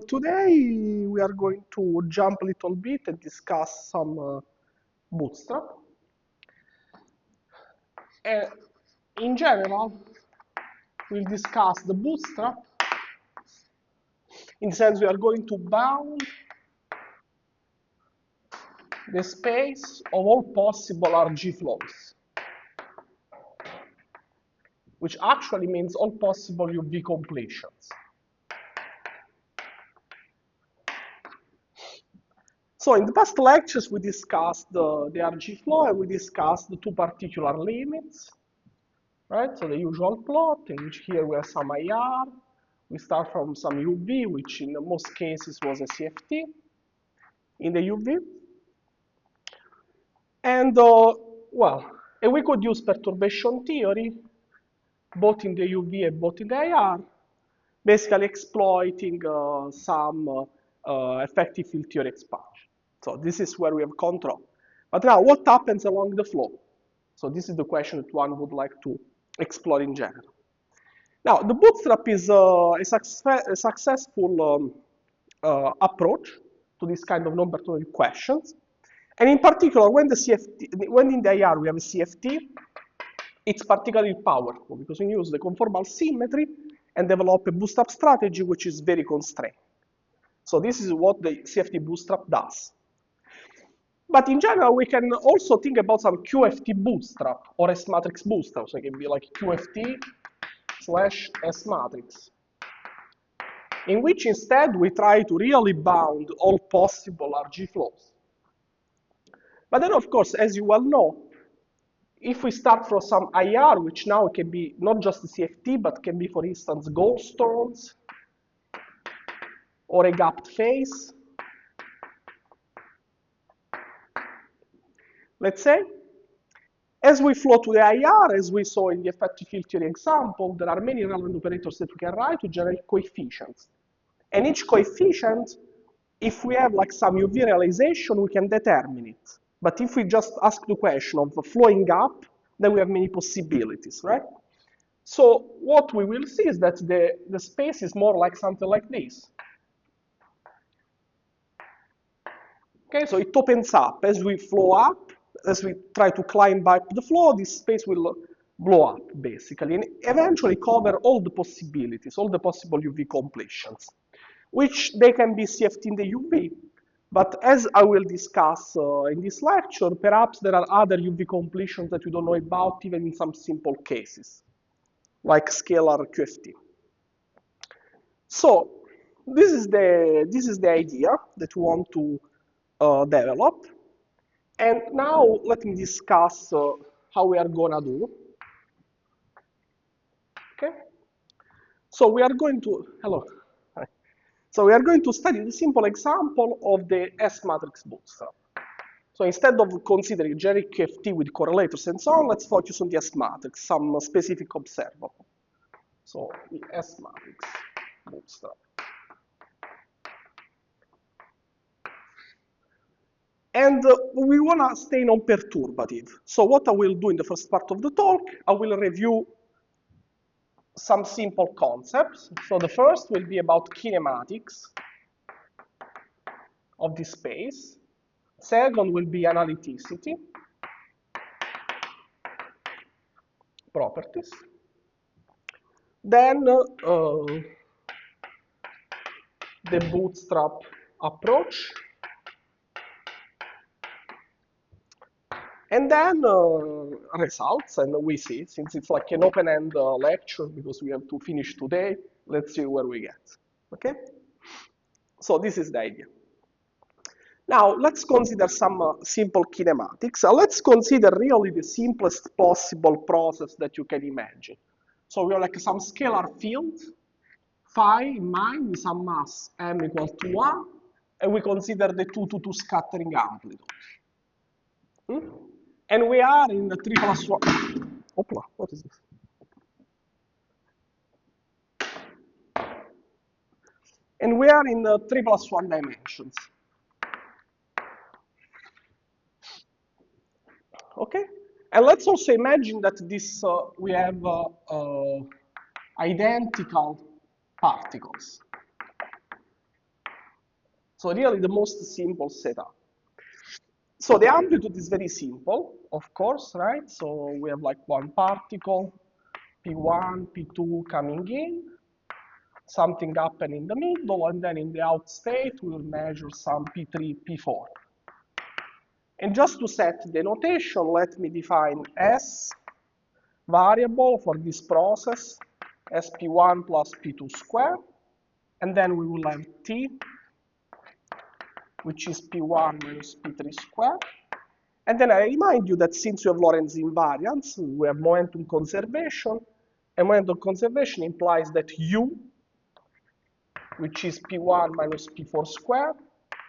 today we are going to jump a little bit and discuss some bootstrap. In general, we'll discuss the bootstrap in the sense we are going to bound the space of all possible RG flows, which actually means all possible UV completions. So in the past lectures, we discussed the RG flow and we discussed the two particular limits, right? So the usual plot, in which here we have some IR. We start from some UV, which in most cases was a CFT in the UV. And and we could use perturbation theory, both in the UV and both in the IR, basically exploiting some effective field theory expansion. So this is where we have control. But now, what happens along the flow? So this is the question that one would like to explore in general. Now, the bootstrap is a successful approach to this kind of non-perturbative questions. And in particular, when in the IR we have a CFT, it's particularly powerful because we use the conformal symmetry and develop a bootstrap strategy which is very constrained. So this is what the CFT bootstrap does. But in general, we can also think about some QFT bootstrap or S matrix bootstrap. So it can be like QFT/S matrix, in which instead we try to really bound all possible RG flows. But then, of course, as you well know, if we start from some IR, which now can be not just the CFT, but can be, for instance, gallstones or a gapped phase, let's say, as we flow to the IR, as we saw in the effective field theory example, there are many relevant operators that we can write to generate coefficients. And each coefficient, if we have like some UV realization, we can determine it. But if we just ask the question of flowing up, then we have many possibilities, right? So what we will see is that the space is more like something like this. Okay, so it opens up as we flow up, as we try to climb up the flow, this space will blow up, basically, and eventually cover all the possibilities, all the possible UV completions, which they can be CFT in the UV. But as I will discuss in this lecture, perhaps there are other UV completions that we don't know about, even in some simple cases, like scalar QFT. So this is the idea that we want to develop. And now let me discuss how we are gonna do. Okay. So we are going to So we are going to study the simple example of the S matrix bootstrap. So instead of considering generic QFT with correlators and so on, let's focus on the S matrix, some specific observable. So the S matrix bootstrap. And we want to stay non-perturbative. So what I will do in the first part of the talk, I will review some simple concepts. So the first will be about kinematics of the space. Second will be analyticity, properties. Then the bootstrap approach. And then results, and we see, since it's like an open-end lecture, because we have to finish today, let's see where we get, okay? So this is the idea. Now, let's consider some simple kinematics. Let's consider really the simplest possible process that you can imagine. So we have like some scalar field, phi in mind, with some mass m equal to 1, and we consider the 2-to-2 scattering amplitude. And we are in the 3+1. Opla, what is this? And we are in the 3+1 dimensions. Okay? And let's also imagine that this we have identical particles. So really the most simple setup. So the amplitude is very simple, of course, right? So we have like one particle, P1, P2 coming in, something happen in the middle, and then in the out state we will measure some P3, P4. And just to set the notation, let me define S variable for this process, SP1 plus P2 squared, and then we will have T, which is P1 minus P3 squared. And then I remind you that since you have Lorentz invariants, we have momentum conservation, and momentum conservation implies that U, which is P1 minus P4 squared,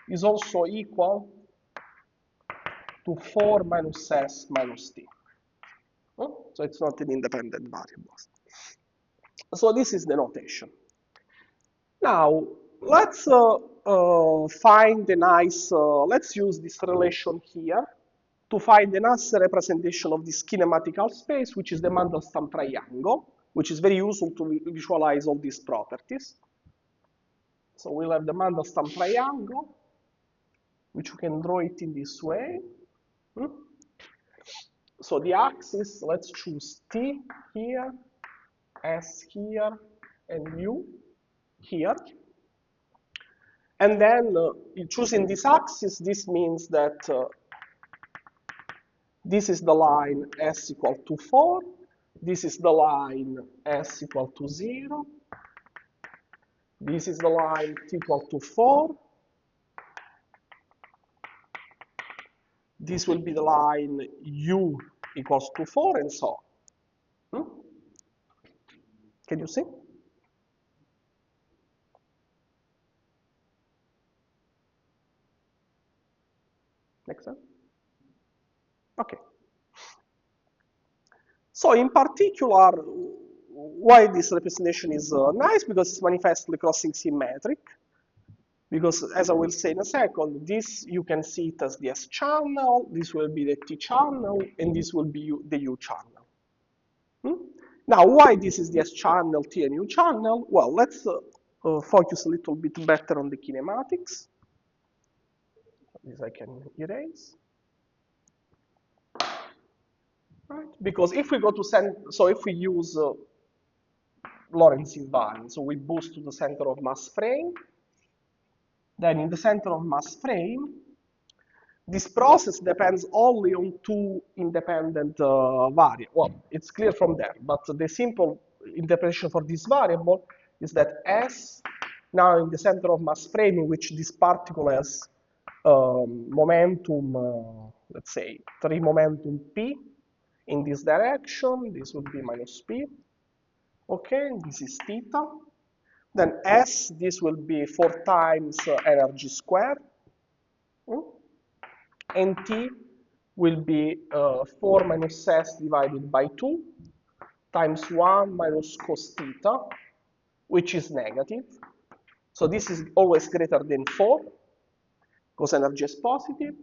is also equal to 4 minus S minus T. So it's not an independent variable. So this is the notation. Now, let's find a nice, let's use this relation here to find a nice representation of this kinematical space, which is the Mandelstam triangle, which is very useful to visualize all these properties. So we'll have the Mandelstam triangle, which we can draw it in this way. So the axis, let's choose T here, S here, and U here. And then choosing this axis, this means that this is the line S equal to 4, this is the line S equal to 0, this is the line T equal to 4, this will be the line U equals to 4, and so on. Can you see? Next time. Okay. So in particular, why this representation is nice? Because it's manifestly crossing symmetric. Because as I will say in a second, this you can see it as the S channel, this will be the T channel, and this will be the U channel. Now, why this is the S channel, T and U channel? Well, let's focus a little bit better on the kinematics. This I can erase. Right? Because if we go to so if we use Lorentz invariant, so we boost to the center of mass frame, then in the center of mass frame, this process depends only on two independent variables. Well, it's clear from there, but the simple interpretation for this variable is that S, now in the center of mass frame, in which this particle has momentum, let's say, 3 momentum P in this direction, this would be minus P. Okay, this is theta. Then S, this will be 4 times energy squared. And T will be 4 minus S divided by 2 times 1 minus cos theta, which is negative. So this is always greater than 4, because energy is positive.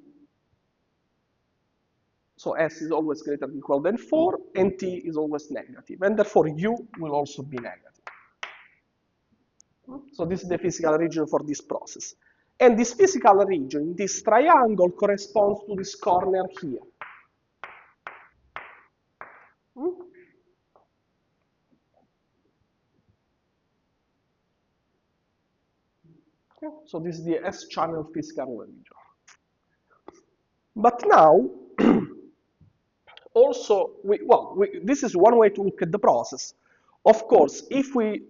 So S is always greater than or equal than 4, and T is always negative. And therefore, U will also be negative. So this is the physical region for this process. And this physical region, this triangle, corresponds to this corner here. Okay. So this is the S-channel physical region. But now, also, this is one way to look at the process. Of course, if we,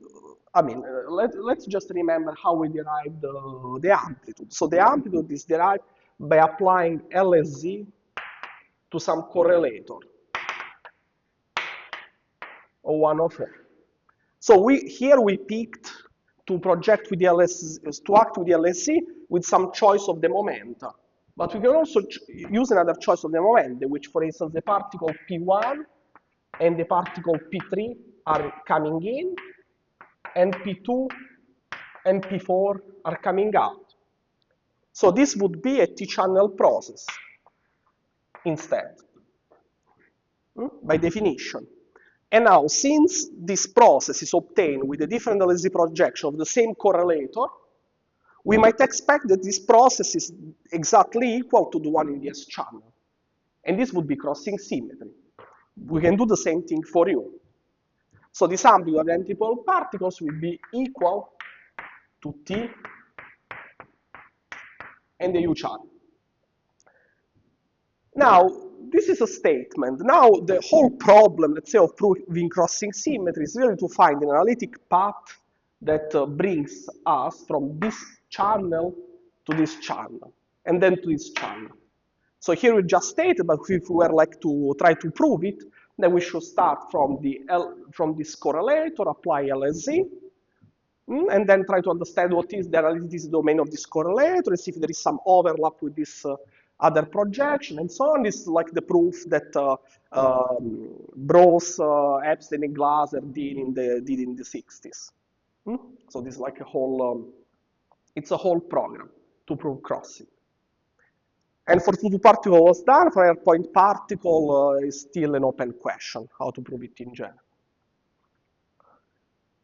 let's just remember how we derived the amplitude. So the amplitude is derived by applying LSZ to some correlator, or 104. So here we picked to project with the LSZ, to act with the LSZ with some choice of the momenta. But we can also use another choice of the momenta, which, for instance, the particle P1 and the particle P3 are coming in, and P2 and P4 are coming out. So this would be a T-channel process instead, by definition. And now, since this process is obtained with a different LSZ projection of the same correlator, we might expect that this process is exactly equal to the one in the S channel. And this would be crossing symmetry. We can do the same thing for U. So this amplitude of identical particles will be equal to T and the U channel. Now, this is a statement. Now, the whole problem, let's say, of proving crossing symmetry is really to find an analytic path that brings us from this channel to this channel, and then to this channel. So here we just stated, but if we were like to try to prove it, then we should start from this correlator, apply LSZ, and then try to understand what is the analytic domain of this correlator, and see if there is some overlap with this other projection, and so on. This is like the proof that Bros, Epstein, and Glaser did in the 60s. So this is like a whole, it's a whole program to prove crossing. And for two particle was done, for a point particle is still an open question, how to prove it in general.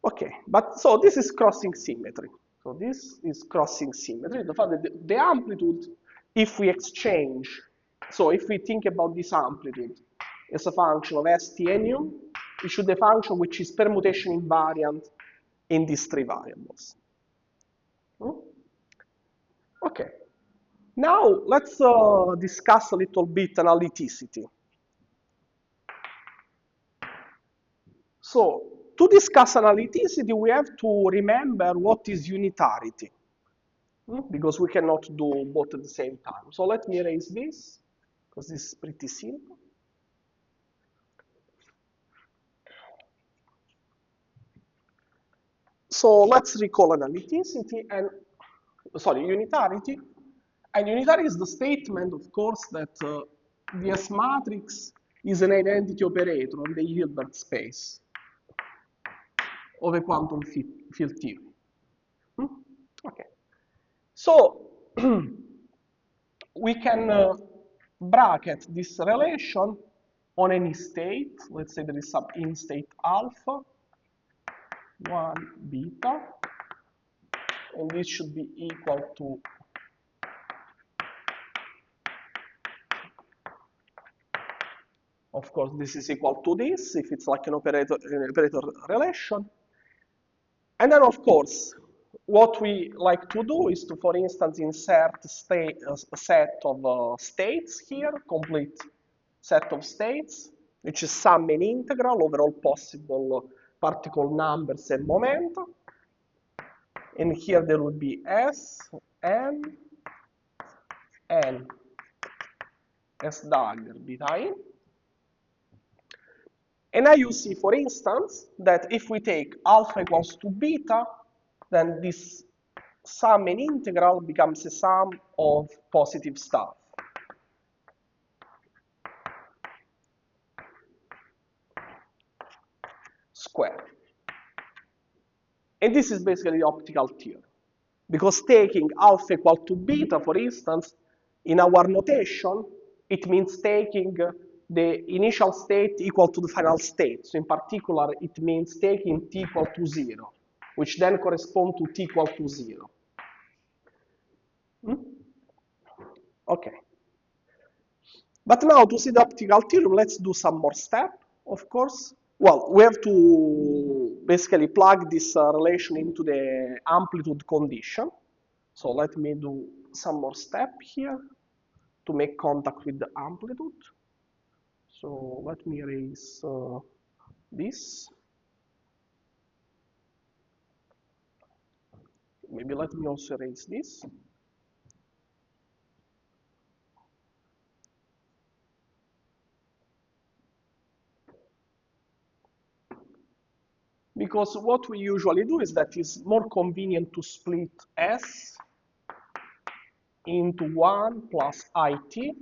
Okay, but so this is crossing symmetry. So this is crossing symmetry. The fact that the amplitude, if we exchange, so if we think about this amplitude as a function of ST and U, it should be a function which is permutation invariant in these three variables. Okay. Now let's discuss a little bit analyticity. So to discuss analyticity, we have to remember what is unitarity, because we cannot do both at the same time. So let me erase this, because this is pretty simple. So let's recall analyticity and, sorry, unitarity. And unitarity is the statement, of course, that the S matrix is an identity operator on the Hilbert space of a quantum field theory. Okay. So we can bracket this relation on any state. Let's say there is some in state alpha, 1 beta, and this should be equal to of course, this is equal to this, if it's like an operator relation. And then, of course, what we like to do is to, for instance, insert a set of states here, complete set of states, which is sum and integral over all possible particle numbers and momenta. And here there would be S, N, S dagger, beta in. And now you see, for instance, that if we take alpha equals to beta, then this sum and integral becomes a sum of positive stuff. Square. And this is basically the optical theorem. Because taking alpha equal to beta, for instance, in our notation, it means taking the initial state equal to the final state. So in particular, it means taking t equal to 0, which then corresponds to t equal to 0. Okay. But now to see the optical theorem, let's do some more steps, of course. Well, we have to basically plug this relation into the amplitude condition. So let me do some more step here to make contact with the amplitude. So let me erase this. Maybe let me also erase this. Because what we usually do is that it's more convenient to split S into 1 plus IT,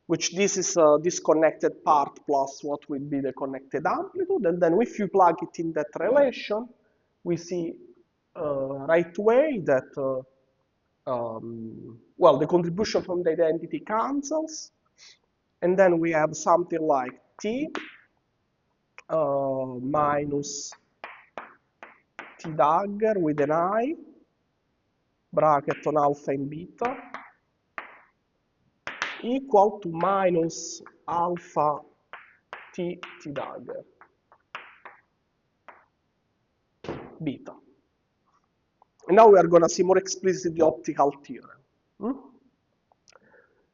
which this is a disconnected part plus what will be the connected amplitude. And then if you plug it in that relation, we see right away that, well, the contribution from the identity cancels. And then we have something like T minus T T dagger with an I, bracket on alpha and beta, equal to minus alpha T dagger beta. And now we are going to see more explicitly the optical theorem.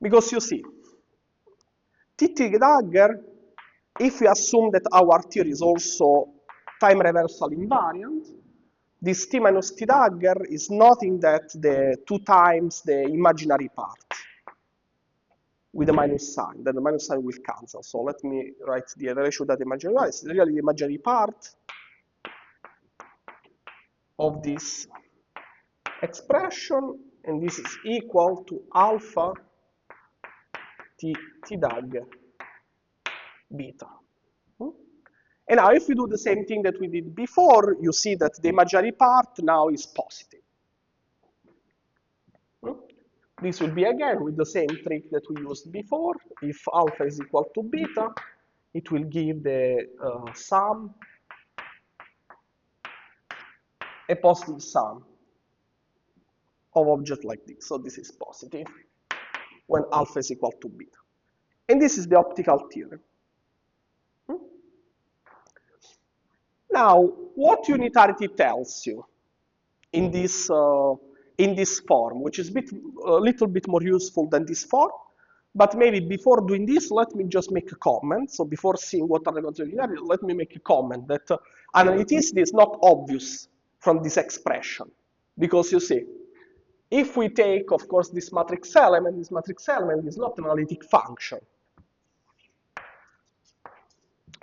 Because you see, T dagger, if we assume that our theory is also time reversal invariant, this T minus T dagger is nothing that the 2 times the imaginary part with a minus sign. Then the minus sign will cancel. So let me write the relation that imaginary part is really the imaginary part of this expression, and this is equal to alpha T dagger beta. And now if we do the same thing that we did before, you see that the imaginary part now is positive. This will be again with the same trick that we used before. If alpha is equal to beta, it will give the sum, a positive sum of objects like this. So this is positive when alpha is equal to beta. And this is the optical theorem. Now, what unitarity tells you in this form, which is a little bit more useful than this form, but maybe before doing this, let me just make a comment. So before seeing what are the concepts of unitarity, let me make a comment that analyticity is not obvious from this expression. Because you see, if we take, of course, this matrix element is not an analytic function.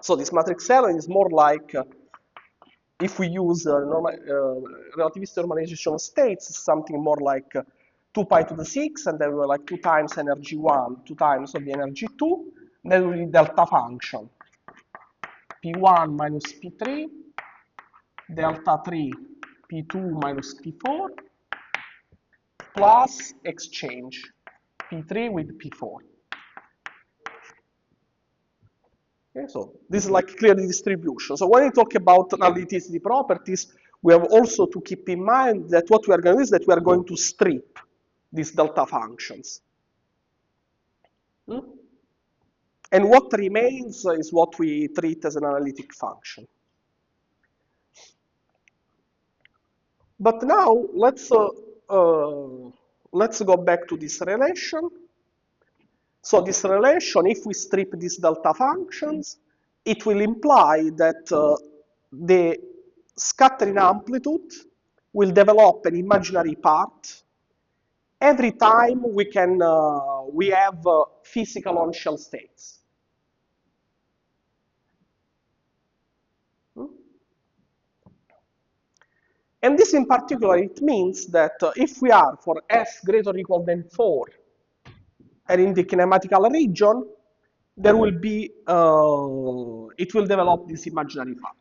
So this matrix element is more like, if we use relativistic normalization of states, something more like 2 pi to the 6, and then we're like 2 times energy 1, 2 times of the energy 2, then we need delta function. P1 minus P3, delta 3, P2 minus P4, plus exchange, P3 with P4. Okay, so this is like clearly distribution. So when we talk about analyticity properties, we have also to keep in mind that what we are going to do is that we are going to strip these delta functions. And what remains is what we treat as an analytic function. But now let's go back to this relation. So this relation, if we strip these delta functions, it will imply that the scattering amplitude will develop an imaginary part every time we have physical on-shell states. And this in particular, it means that if we are for s greater or equal than 4, and in the kinematical region, there will be, it will develop this imaginary part.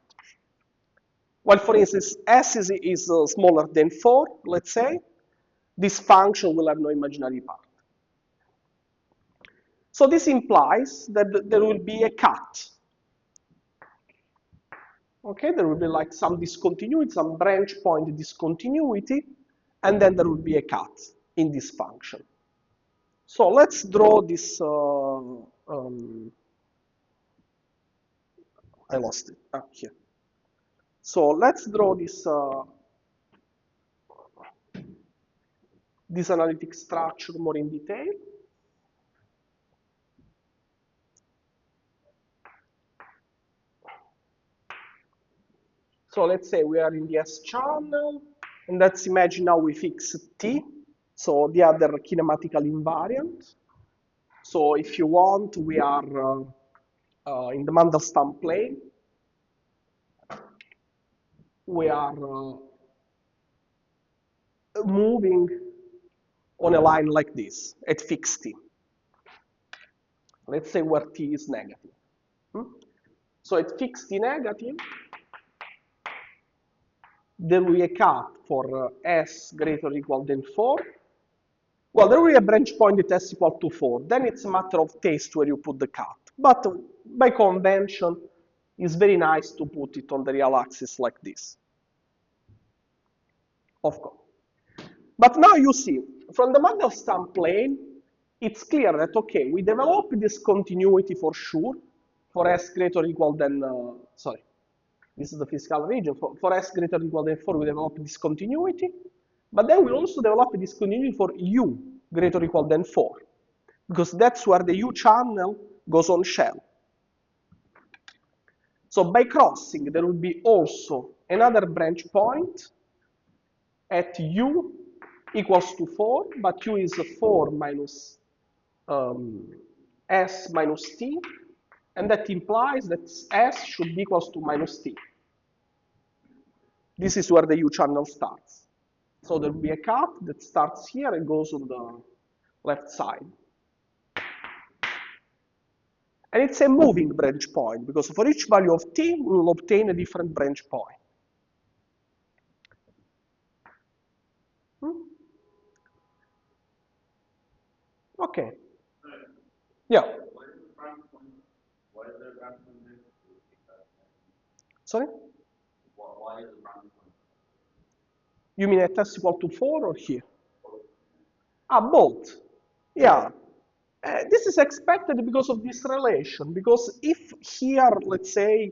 Well, for instance, s is smaller than 4, let's say, this function will have no imaginary part. So this implies that there will be a cut. Okay, there will be like some discontinuity, some branch point discontinuity, and then there will be a cut in this function. So let's draw this, I lost it, here. So let's draw this analytic structure more in detail. So let's say we are in the S channel, and let's imagine now we fix T, so the other kinematical invariant. So if you want, we are in the Mandelstam plane. We are moving on a line like this at fixed T. Let's say where T is negative. So at fixed T negative, there will be a cut for s greater or equal than 4. Well, there will be a branch point at s equal to 4. Then it's a matter of taste where you put the cut. But by convention, it's very nice to put it on the real axis like this. of course. But now you see, from the Mandelstam plane, it's clear that, okay, we develop this continuity for sure, for s greater or equal than, sorry, this is the physical region, for s greater or equal than 4, we develop this continuity, but then we also develop this continuity for u greater or equal than 4, because that's where the u channel goes on shell. So by crossing, there will be also another branch point at u equals to 4, but u is 4 minus s minus t, and that implies that s should be equals to minus t. This is where the u channel starts. So there will be a cut that starts here and goes on the left side. And it's a moving branch point, because for each value of t, we will obtain a different branch point. Okay. Yeah. Sorry? You mean at s equal to 4 or here? Ah, both. Yeah. This is expected because of this relation. Because if here, let's say,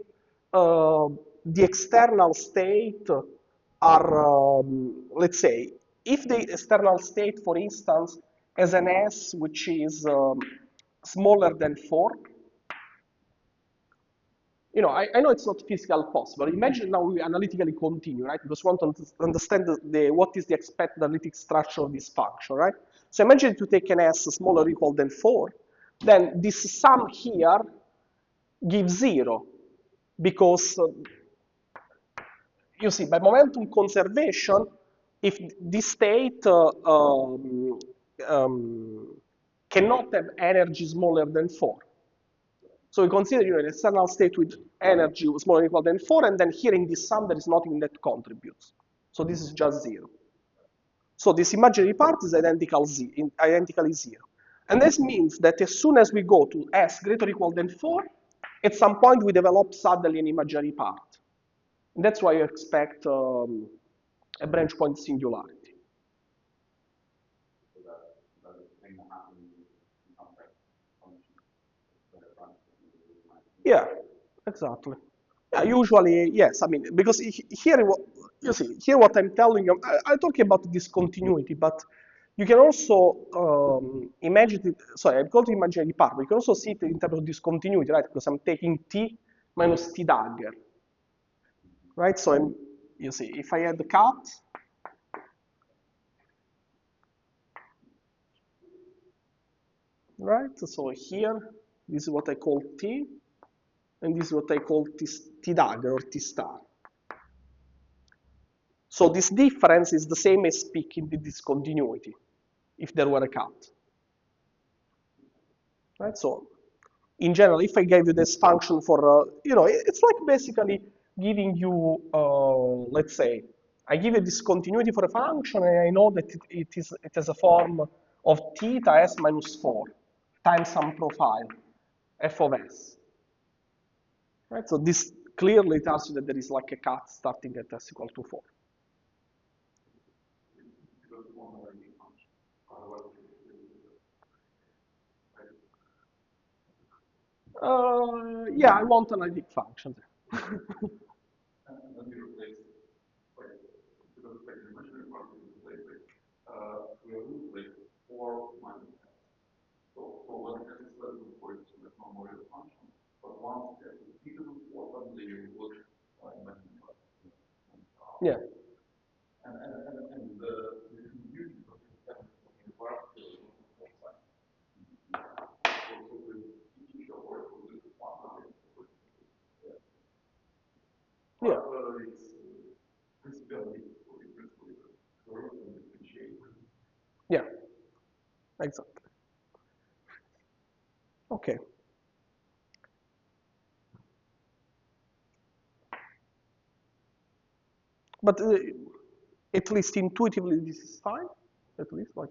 the external state are, let's say, if the external state, for instance, has an S which is smaller than 4, you know, I know it's not physically possible. Imagine now we analytically continue, right? Because we want to understand what is the expected analytic structure of this function, right? So imagine to take an S smaller or equal than 4, then this sum here gives 0, because you see, by momentum conservation, if this state cannot have energy smaller than 4, so we consider an external state with energy smaller or equal than 4, and then here in this sum there is nothing that contributes. So this is just 0. So this imaginary part is identically 0. And this means that as soon as we go to s greater or equal than 4, at some point we develop suddenly an imaginary part. And that's why you expect a branch point singularity. Yeah, exactly. Yeah, usually, yes. I mean, because here, you see, here what I'm telling you, I talk about discontinuity, but you can also imagine it, sorry, I'm called imaginary part, but you can also see it in terms of discontinuity, right? Because I'm taking t minus t dagger, right? So you see, if I had the cut, right? So here, this is what I call t, and this is what I call t dagger or t star. So this difference is the same as speaking the discontinuity, if there were a cut. Right? So in general, if I gave you this function for, you know, it's like basically giving you, let's say, I give you discontinuity for a function, and I know that it has a form of theta s minus 4 times some profile, f of s. Right? So this clearly tells you that there is like a cut starting at s equal to 4. Yeah, I want analytic functions. Yeah. Yeah. Yeah, exactly. Okay. But at least intuitively, this is fine. At least, like.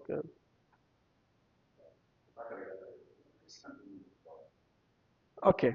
Okay.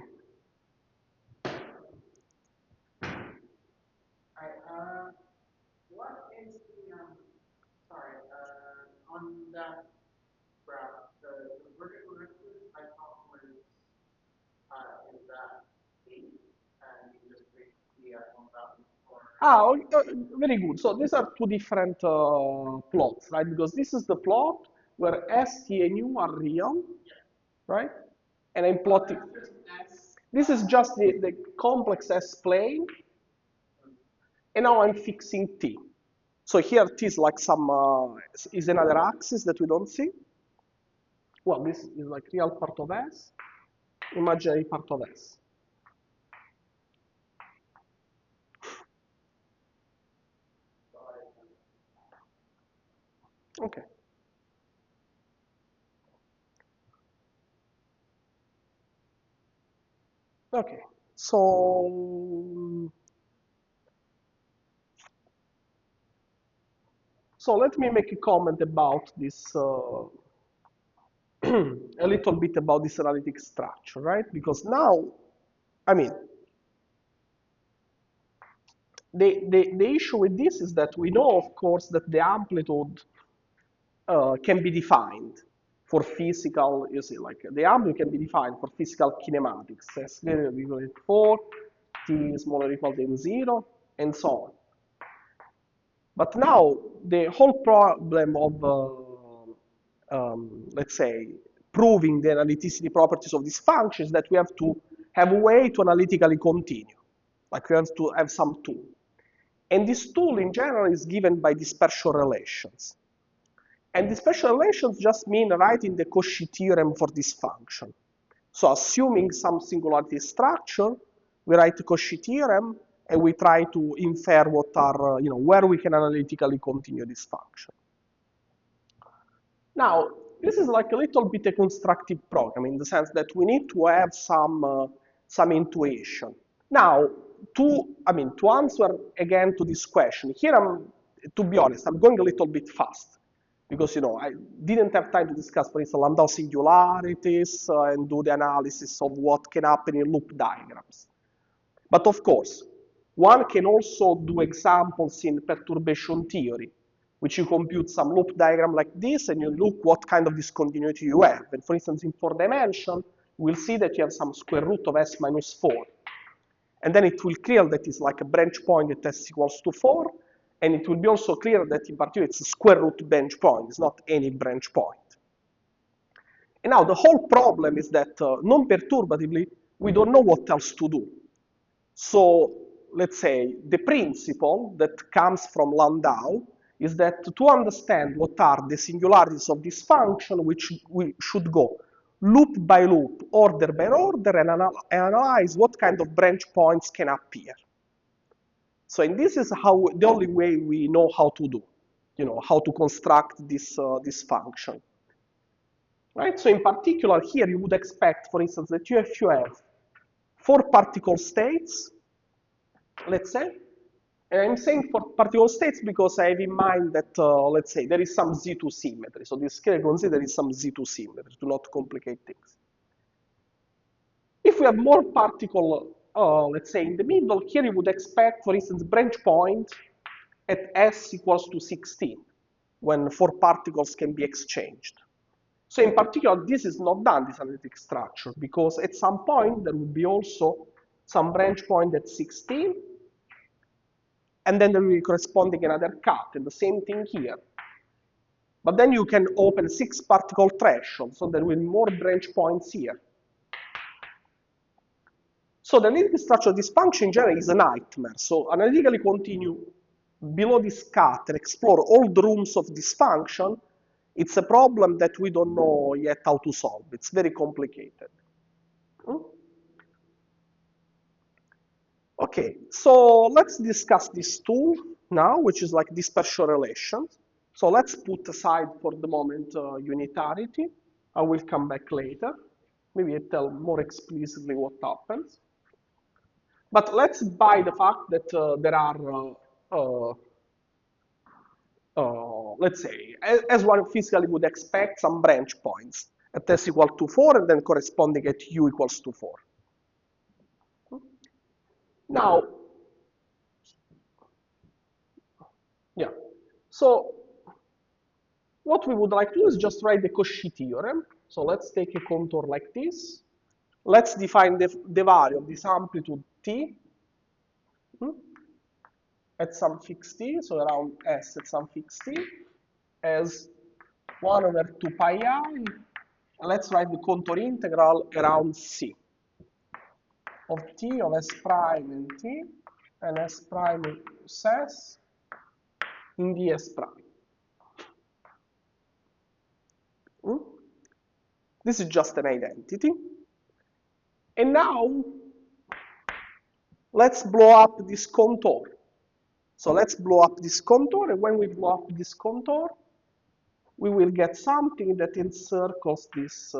Very good. So these are two different plots, right? Because this is the plot where ST and U are real, right? And I'm plotting. This is just the complex S plane, and now I'm fixing T. So here T is like some is another axis that we don't see. Well, this is like real part of S, imaginary part of S. Okay. Okay. So let me make a comment about this, a little bit about this analytic structure, right? Because now, I mean, the issue with this is that we know, of course, that the amplitude can be defined for physical, you see, like the amplitude can be defined for physical kinematics, s greater than or equal to 4, t smaller or equal than 0, and so on. But now the whole problem of, let's say, proving the analyticity properties of this function is that we have to have a way to analytically continue. Like we have to have some tool. And this tool in general is given by dispersion relations. And dispersion relations just mean writing the Cauchy theorem for this function. So assuming some singularity structure, we write the Cauchy theorem and we try to infer what are, where we can analytically continue this function. Now, this is like a little bit a constructive program in the sense that we need to have some intuition. Now, to answer again to this question, here to be honest, I'm going a little bit fast because I didn't have time to discuss, for instance, Landau singularities and do the analysis of what can happen in loop diagrams. But of course, one can also do examples in perturbation theory, which you compute some loop diagram like this, and you look what kind of discontinuity you have. And for instance, in 4 dimension, we'll see that you have some square root of s minus 4. And then it will clear that it's like a branch point at s equals to 4, and it will be also clear that in particular it's a square root branch point, it's not any branch point. And now the whole problem is that non-perturbatively, we don't know what else to do. So let's say the principle that comes from Landau is that to understand what are the singularities of this function, which we should go loop by loop, order by order, and analyze what kind of branch points can appear. So, and this is the only way we know how to do, how to construct this function. Right? So in particular, here you would expect, for instance, that if you have 4 particle states, let's say, and I'm saying for particle states because I have in mind that, let's say, there is some Z2 symmetry. So this scale consider there is some Z2 symmetry to not complicate things. If we have more particle, let's say, in the middle, here you would expect, for instance, branch point at s equals to 16, when 4 particles can be exchanged. So in particular, this is not done, this analytic structure, because at some point there will be also some branch point at 16, and then there will be corresponding another cut, and the same thing here. But then you can open 6 particle threshold, so there will be more branch points here. So the analytic structure of this function in general is a nightmare. So analytically continue below this cut and explore all the rooms of this function. It's a problem that we don't know yet how to solve. It's very complicated. Okay, so let's discuss this tool now, which is like dispersion relations. So let's put aside for the moment unitarity. I will come back later. Maybe I tell more explicitly what happens. But let's buy the fact that there are, let's say, as one physically would expect, some branch points at s equal to 4 and then corresponding at u equals to 4. Now, yeah, so what we would like to do is just write the Cauchy theorem. So let's take a contour like this. Let's define the value of this amplitude t hmm, at some fixed t, so around s at some fixed t, as 1 over 2 pi I. Let's write the contour integral around c of t of s prime and t and s prime minus s in ds prime. Hmm? This is just an identity. And now, let's blow up this contour. So let's blow up this contour, and when we blow up this contour, we will get something that encircles this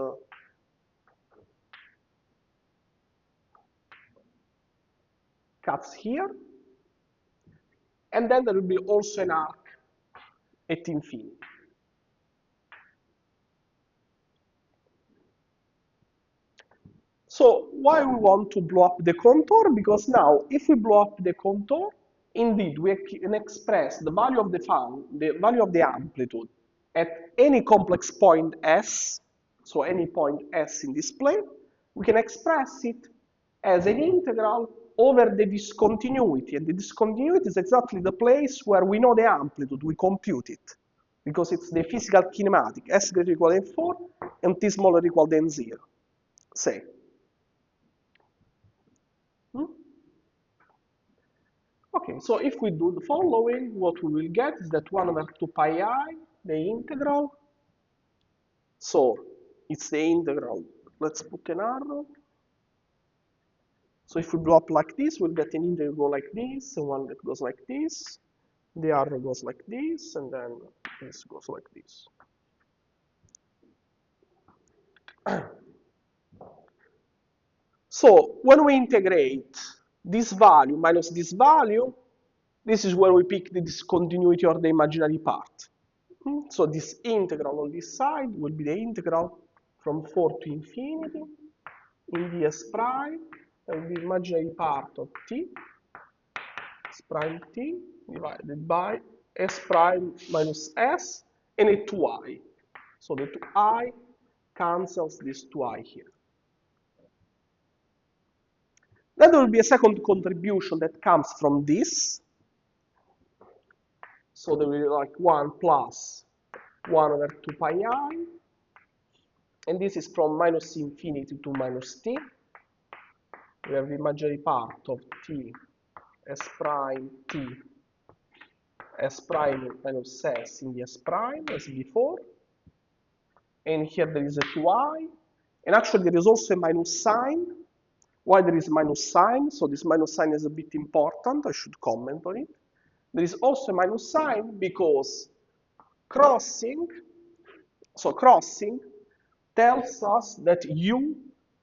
cuts here. And then there will be also an arc at infinity. So why we want to blow up the contour? Because now, if we blow up the contour, indeed, we can express the value of the value of the amplitude at any complex point S, so any point S in this plane, we can express it as an integral over the discontinuity. And the discontinuity is exactly the place where we know the amplitude, we compute it. Because it's the physical kinematic, S greater or equal than 4, and T smaller or equal than 0, say. Okay, so if we do the following, what we will get is that 1 over 2 pi I, the integral. So it's the integral. Let's put an arrow. So if we blow up like this, we'll get an integral go like this, and one that goes like this. The arrow goes like this, and then this goes like this. So when we integrate this value minus this value, this is where we pick the discontinuity or the imaginary part. So this integral on this side will be the integral from 4 to infinity in ds prime, and the imaginary part of t, s prime t, divided by s prime minus s, and a 2i. So the 2i cancels this 2i here. Then there will be a second contribution that comes from this. So there will be like 1 plus 1 over 2 pi I. And this is from minus infinity to minus t. We have the imaginary part of t, s prime t, s prime minus s in the s prime as before. And here there is a 2i. And actually there is also a minus sign. Why there is a minus sign? So this minus sign is a bit important. I should comment on it. There is also a minus sign because crossing tells us that u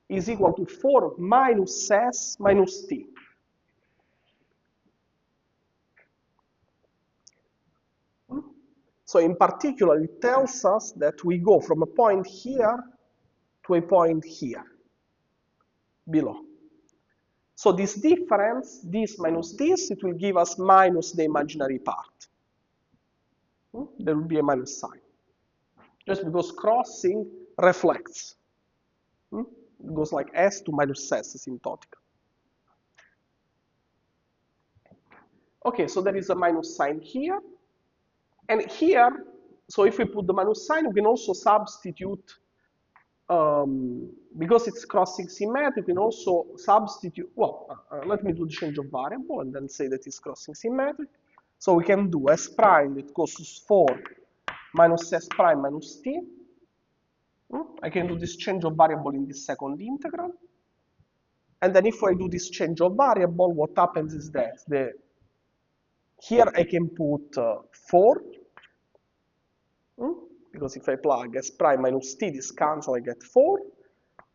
is equal to 4 minus s minus t. So in particular, it tells us that we go from a point here to a point here, below. So this difference, this minus this, it will give us minus the imaginary part. There will be a minus sign. Just because crossing reflects. It goes like s to minus s asymptotic. Okay, so there is a minus sign here. And here, so if we put the minus sign, we can also substitute, because it's crossing symmetric, we can also substitute, well, let me do the change of variable and then say that it's crossing symmetric. So we can do s prime that goes to 4 minus s prime minus t. I can do this change of variable in this second integral. And then if I do this change of variable, what happens is that here I can put 4, because if I plug s prime minus t, this cancel, I get 4.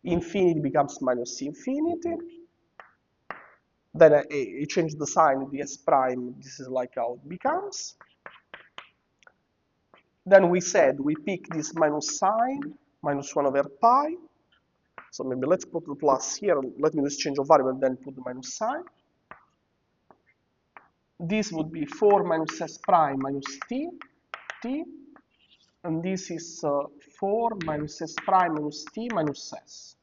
Infinity becomes minus infinity. Then I change the sign, the s prime, this is like how it becomes. Then we said we pick this minus sign, minus 1 over pi. So maybe let's put the plus here. Let me just change of variable, then put the minus sign. This would be 4 minus s prime minus t. And this is 4 minus s prime minus t minus s.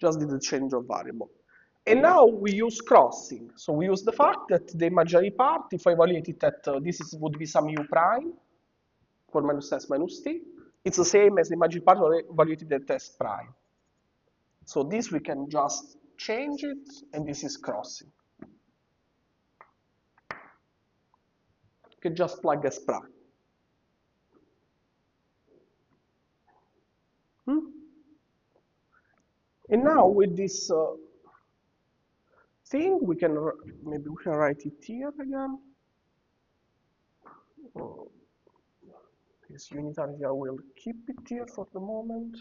Just did the change of variable. And now we use crossing. So we use the fact that the imaginary part, if I evaluate it at would be some u prime for minus s minus t, it's the same as the imaginary part evaluated at s prime. So this we can just change it, and this is crossing. You can just plug s prime. And now with this thing, maybe we can write it here again. This unitarity, I will keep it here for the moment.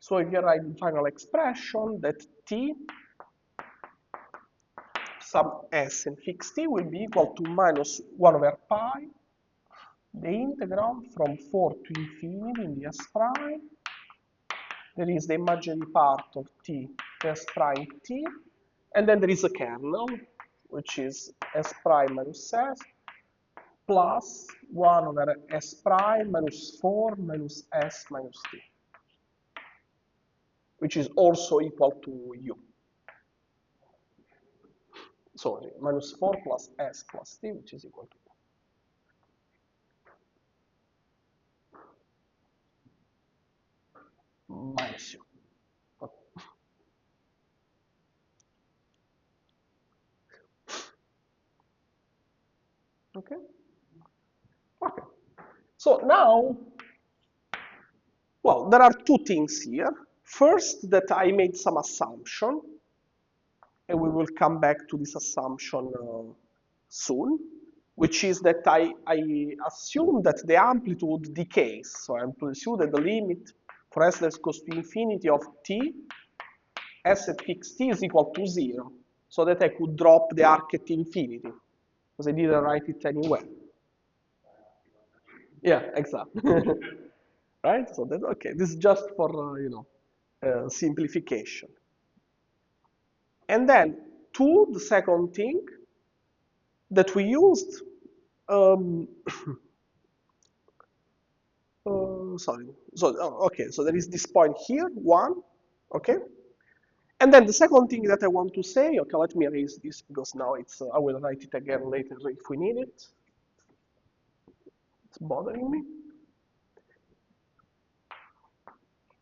So if you write the final expression that t sub s and fixed t will be equal to minus 1 over pi, the integral from 4 to infinity in the s prime. There is the imaginary part of t, s prime t, and then there is a kernel, which is s prime minus s, plus 1 over s prime minus 4 minus s minus t, which is also equal to u. Sorry, minus 4 plus s plus t, which is equal to minus u. Okay? Okay. So now, well, there are two things here. First, that I made some assumption, and we will come back to this assumption soon, which is that I assume that the amplitude decays. So I'm to assume that the limit for s that goes to infinity of t, s at fixed t is equal to 0, so that I could drop the arc at infinity, because I didn't write it anywhere. Yeah, exactly. Right? So that, okay, this is just for, simplification. And then, two, the second thing that we used, sorry, so, okay, so there is this point here, 1, okay? And then the second thing that I want to say, okay, let me erase this because now I will write it again later if we need it. It's bothering me.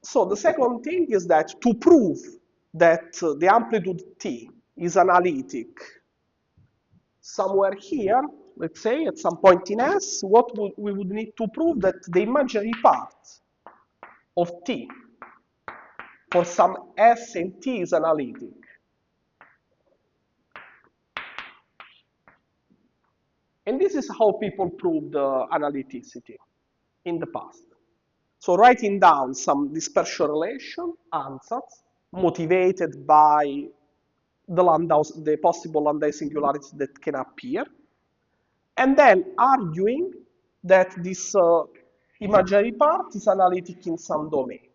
So the second thing is that to prove that the amplitude t is analytic somewhere here, let's say at some point in S, we would need to prove that the imaginary part of t for some S and t is analytic. And this is how people proved analyticity in the past. So writing down some dispersion relation, ansatz, motivated by the possible Landau singularities that can appear, and then arguing that this imaginary part is analytic in some domain.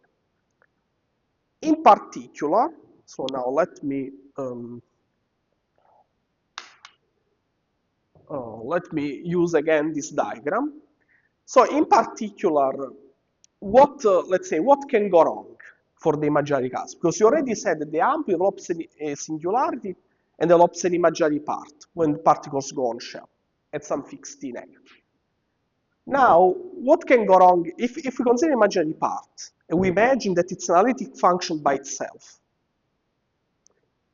In particular, so now let me use again this diagram. So in particular, let's say, what can go wrong for the imaginary case? Because you already said that the amp develops a singularity and develops an imaginary part when particles go on shell at some fixed t negative. Now, what can go wrong if we consider imaginary part and we imagine that it's an analytic function by itself?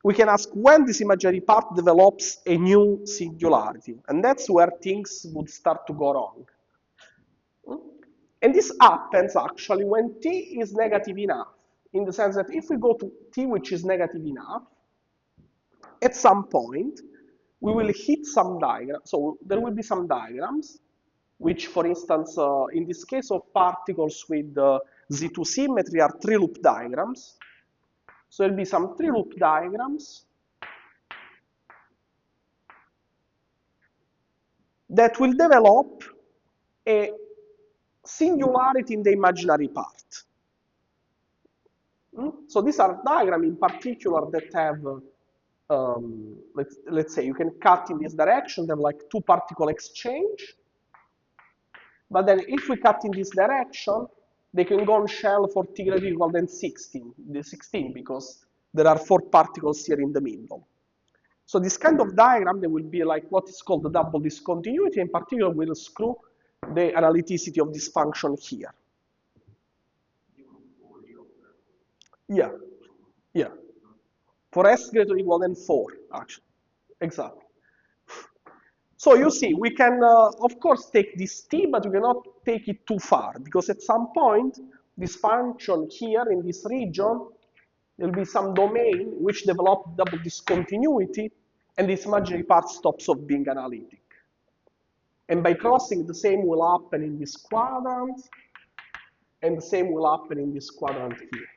We can ask when this imaginary part develops a new singularity, and that's where things would start to go wrong. And this happens actually when t is negative enough, in the sense that if we go to t which is negative enough, at some point we will hit some diagram. So there will be some diagrams, which, for instance, in this case of particles with Z2 symmetry are 3-loop diagrams. So there'll be some 3-loop diagrams that will develop a singularity in the imaginary part. So these are diagrams in particular that have, let's say you can cut in this direction, they have like 2 particle exchange. But then if we cut in this direction, they can go on shell for t greater equal than 16 because there are 4 particles here in the middle. So this kind of diagram, there will be like what is called the double discontinuity. In particular, will screw the analyticity of this function here. Yeah, yeah. For s greater or equal than 4, actually. Exactly. So you see, we can, of course, take this t, but we cannot take it too far, because at some point, this function here in this region, there will be some domain which develop double discontinuity, and this imaginary part stops of being analytic. And by crossing, the same will happen in this quadrant, and the same will happen in this quadrant here.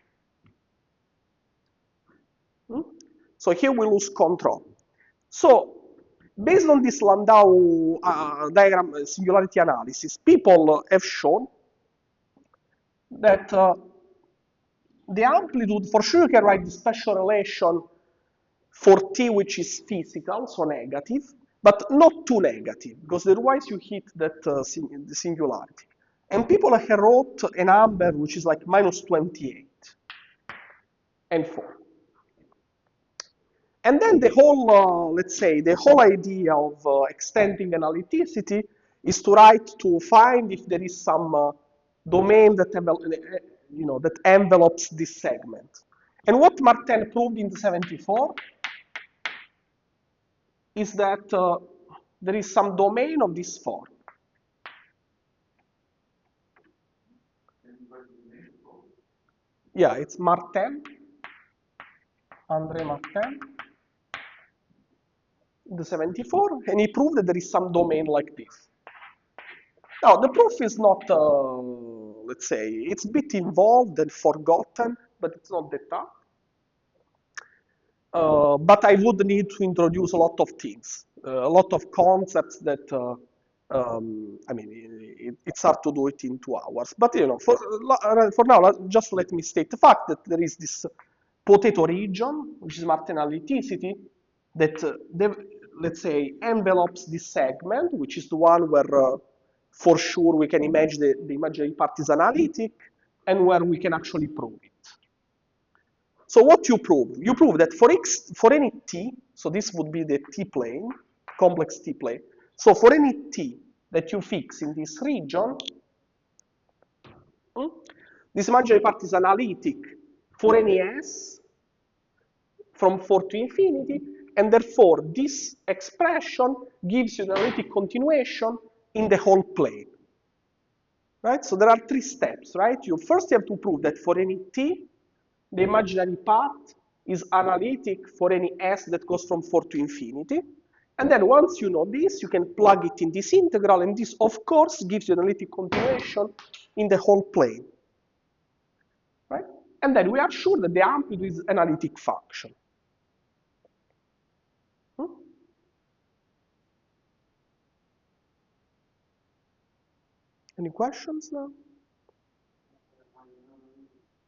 So here we lose control. So based on this Landau diagram singularity analysis, people have shown that the amplitude, for sure you can write the special relation for t which is physical, so negative, but not too negative, because otherwise you hit that the singularity. And people have wrote a number which is like minus 28 and 4. And then the whole, let's say, the whole idea of extending analyticity is to to find if there is some domain that, that envelopes this segment. And what Martin proved in the 74 is that there is some domain of this form. Yeah, it's Martin, Andrea Martin, the 74, and he proved that there is some domain like this. Now, the proof is not, let's say, it's a bit involved and forgotten, but it's not that tough. But I would need to introduce a lot of things, a lot of concepts that, I mean, it's hard to do it in 2 hours. But, for now, just let me state the fact that there is this potato region, which is Martin analyticity, that, let's say, envelopes this segment, which is the one where, for sure, we can imagine the imaginary part is analytic, and where we can actually prove it. So what you prove? You prove that for any t, so this would be the t-plane, complex t-plane. So for any t that you fix in this region, this imaginary part is analytic for any s from 4 to infinity, and therefore this expression gives you an analytic continuation in the whole plane. Right? So there are 3 steps, right? You first have to prove that for any t, the imaginary part is analytic for any s that goes from 4 to infinity. And then once you know this, you can plug it in this integral, and this, of course, gives you an analytic continuation in the whole plane. Right? And then we are sure that the amplitude is an analytic function. Any questions now?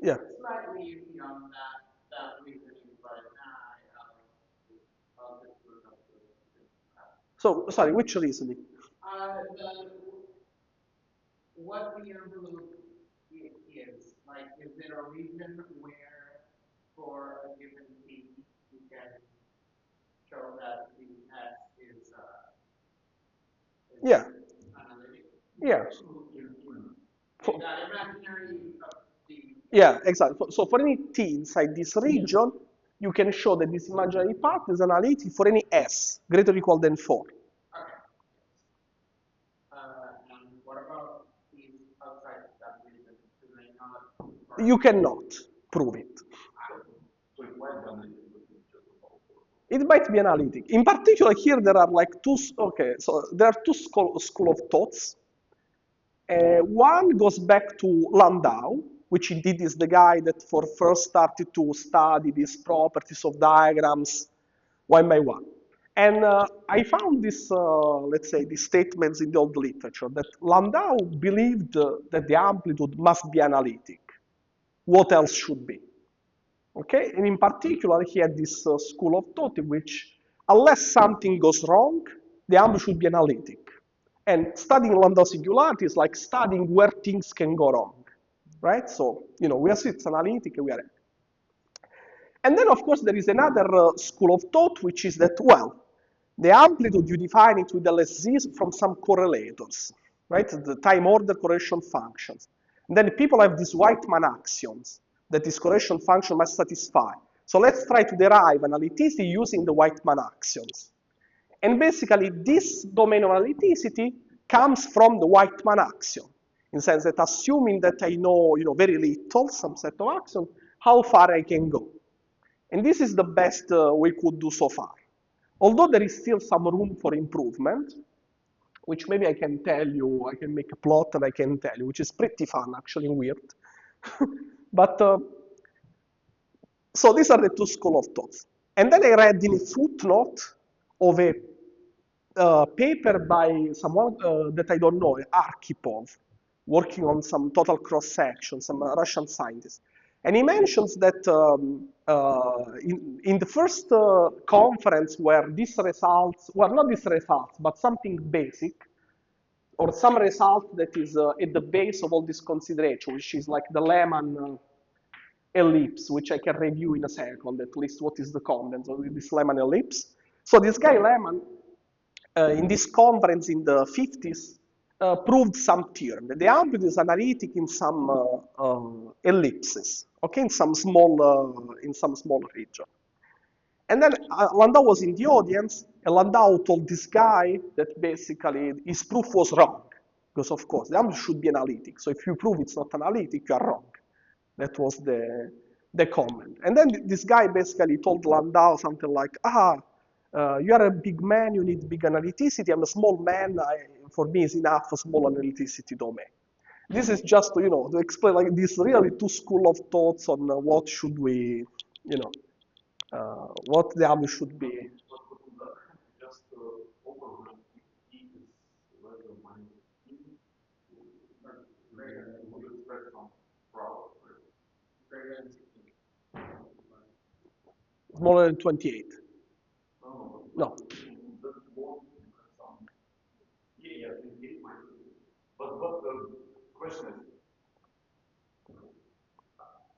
Yeah. Slightly beyond that reasoning, but I'll just look up So, sorry, which reasoning? What the envelope is. Like, is there a region where, for a given t, you can show that the s is Yeah. analytic? Yeah. That imaginary Yeah, exactly. So for any t inside this region, you can show that this imaginary part is analytic for any s greater or equal than 4. Okay. And what about these outside that region? Do they not? You cannot prove it. It might be analytic. In particular, here there are like there are two school of thoughts. One goes back to Landau, which indeed is the guy that first started to study these properties of diagrams one by one. And I found this, let's say, these statements in the old literature that Landau believed that the amplitude must be analytic. What else should be? Okay, and in particular, he had this school of thought in which, unless something goes wrong, the amplitude should be analytic. And studying Landau singularity is like studying where things can go wrong. right? So, we assume it's analytic, we are happy. And then, of course, there is another school of thought, which is that, well, the amplitude, you define it with LSZ from some correlators, right? The time order correlation functions. And then people have these Whiteman axioms that this correlation function must satisfy. So let's try to derive analyticity using the Whiteman axioms. And basically, this domain of analyticity comes from the Whiteman axiom, in the sense that assuming that I know, very little, some set of axioms, how far I can go. And this is the best we could do so far. Although there is still some room for improvement, which maybe I can tell you, I can make a plot and I can tell you, which is pretty fun, actually, and weird. But, so these are the two schools of thoughts. And then I read in a footnote of a paper by someone that I don't know, Arkhipov, working on some total cross-section, some Russian scientist. And he mentions that in the first conference where these results, well, not these results, but something basic, or some result that is at the base of all this consideration, which is like the Lehman ellipse, which I can review in a second, at least what is the content of this Lehman ellipse. So this guy Lehman, in this conference in the 50s, proved some theorem. That the amplitude is analytic in some ellipses, okay, in some small region. And then Landau was in the audience, and Landau told this guy that basically his proof was wrong. Because of course, the amplitude should be analytic. So if you prove it's not analytic, you are wrong. That was the comment. And then this guy basically told Landau something like, you are a big man, you need big analyticity. I'm a small man, for me it's enough a small analyticity domain. This is just, to explain like this really two school of thoughts on what should we, what the amplitude should be. Just overrun E is less than minus E. You express some problem. Greater than 16. Smaller than 28. No. Yeah, 28 minus. But the question is,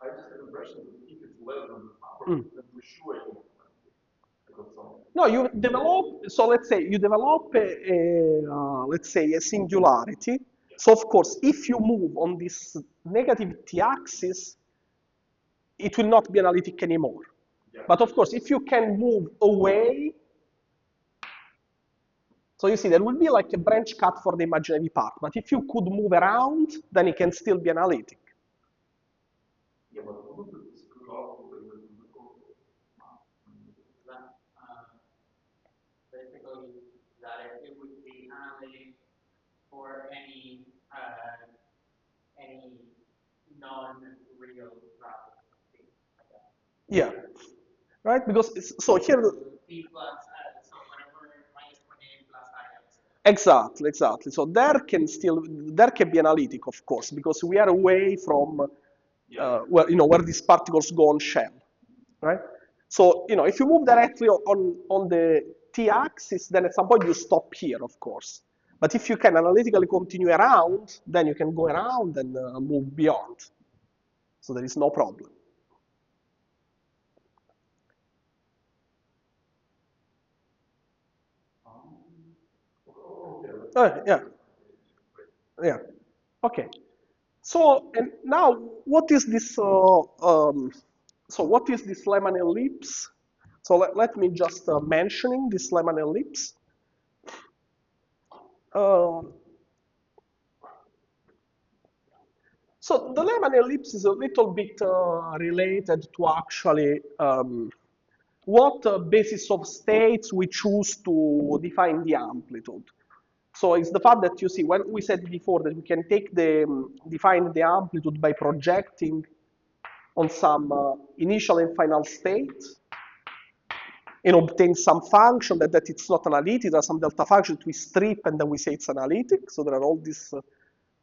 I just have the impression that if it's less than the number, then for sure it won't. No, you develop, so let's say you develop let's say a singularity. So of course, if you move on this negative t-axis, it will not be analytic anymore. Yeah. But of course, if you can move away, so you see, there will be like a branch cut for the imaginary part. But if you could move around, then it can still be analytic. Yeah, but wouldn't it screw up with the basically, that it would be analytic for any non-real process. Yeah, right? Because so here. T plus so whatever minus 28 plus I. Exactly. So there can be analytic, of course, because we are away from where these particles go on shell, right? So if you move directly on the t-axis, then at some point you stop here, of course. But if you can analytically continue around, then you can go around and move beyond. So there is no problem. Yeah. Okay. So and now, what is this? So what is this Lehman ellipse? So let me just mentioning this Lehman ellipse. So the Lehman ellipse is a little bit related to actually what basis of states we choose to define the amplitude. So it's the fact that you see, when we said before that we can take define the amplitude by projecting on some initial and final state and obtain some function that it's not analytic, there are some delta function that we strip and then we say it's analytic. So there are all these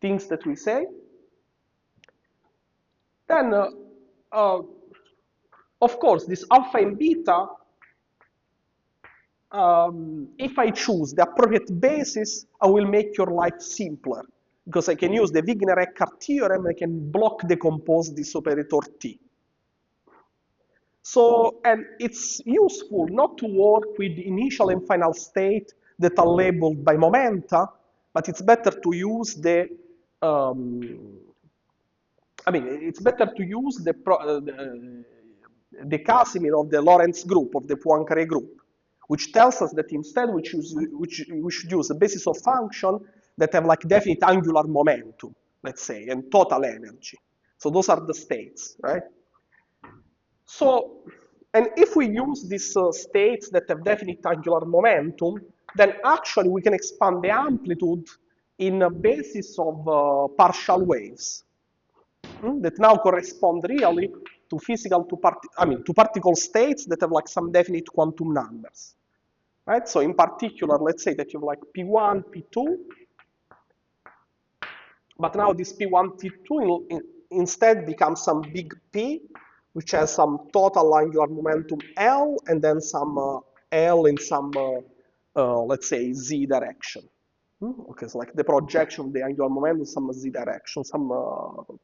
things that we say. Then, of course, this alpha and beta, if I choose the appropriate basis, I will make your life simpler. because I can use the Wigner-Eckart theorem, I can block decompose this operator T. So, and it's useful not to work with the initial and final state that are labeled by momenta, but it's better to use it's better to use the Casimir of the Lorentz group, of the Poincaré group, which tells us that instead we should use a basis of function that have like definite angular momentum, let's say, and total energy. So those are the states, right? So, and if we use these states that have definite angular momentum, then actually we can expand the amplitude in a basis of partial waves that now correspond really to to particle states that have like some definite quantum numbers, right? So in particular, let's say that you have like P1, P2, but now this P1, P2 instead becomes some big P, which has some total angular momentum L, and then some L in some, let's say, Z direction. Okay, so like the projection of the angular momentum, some Z direction, some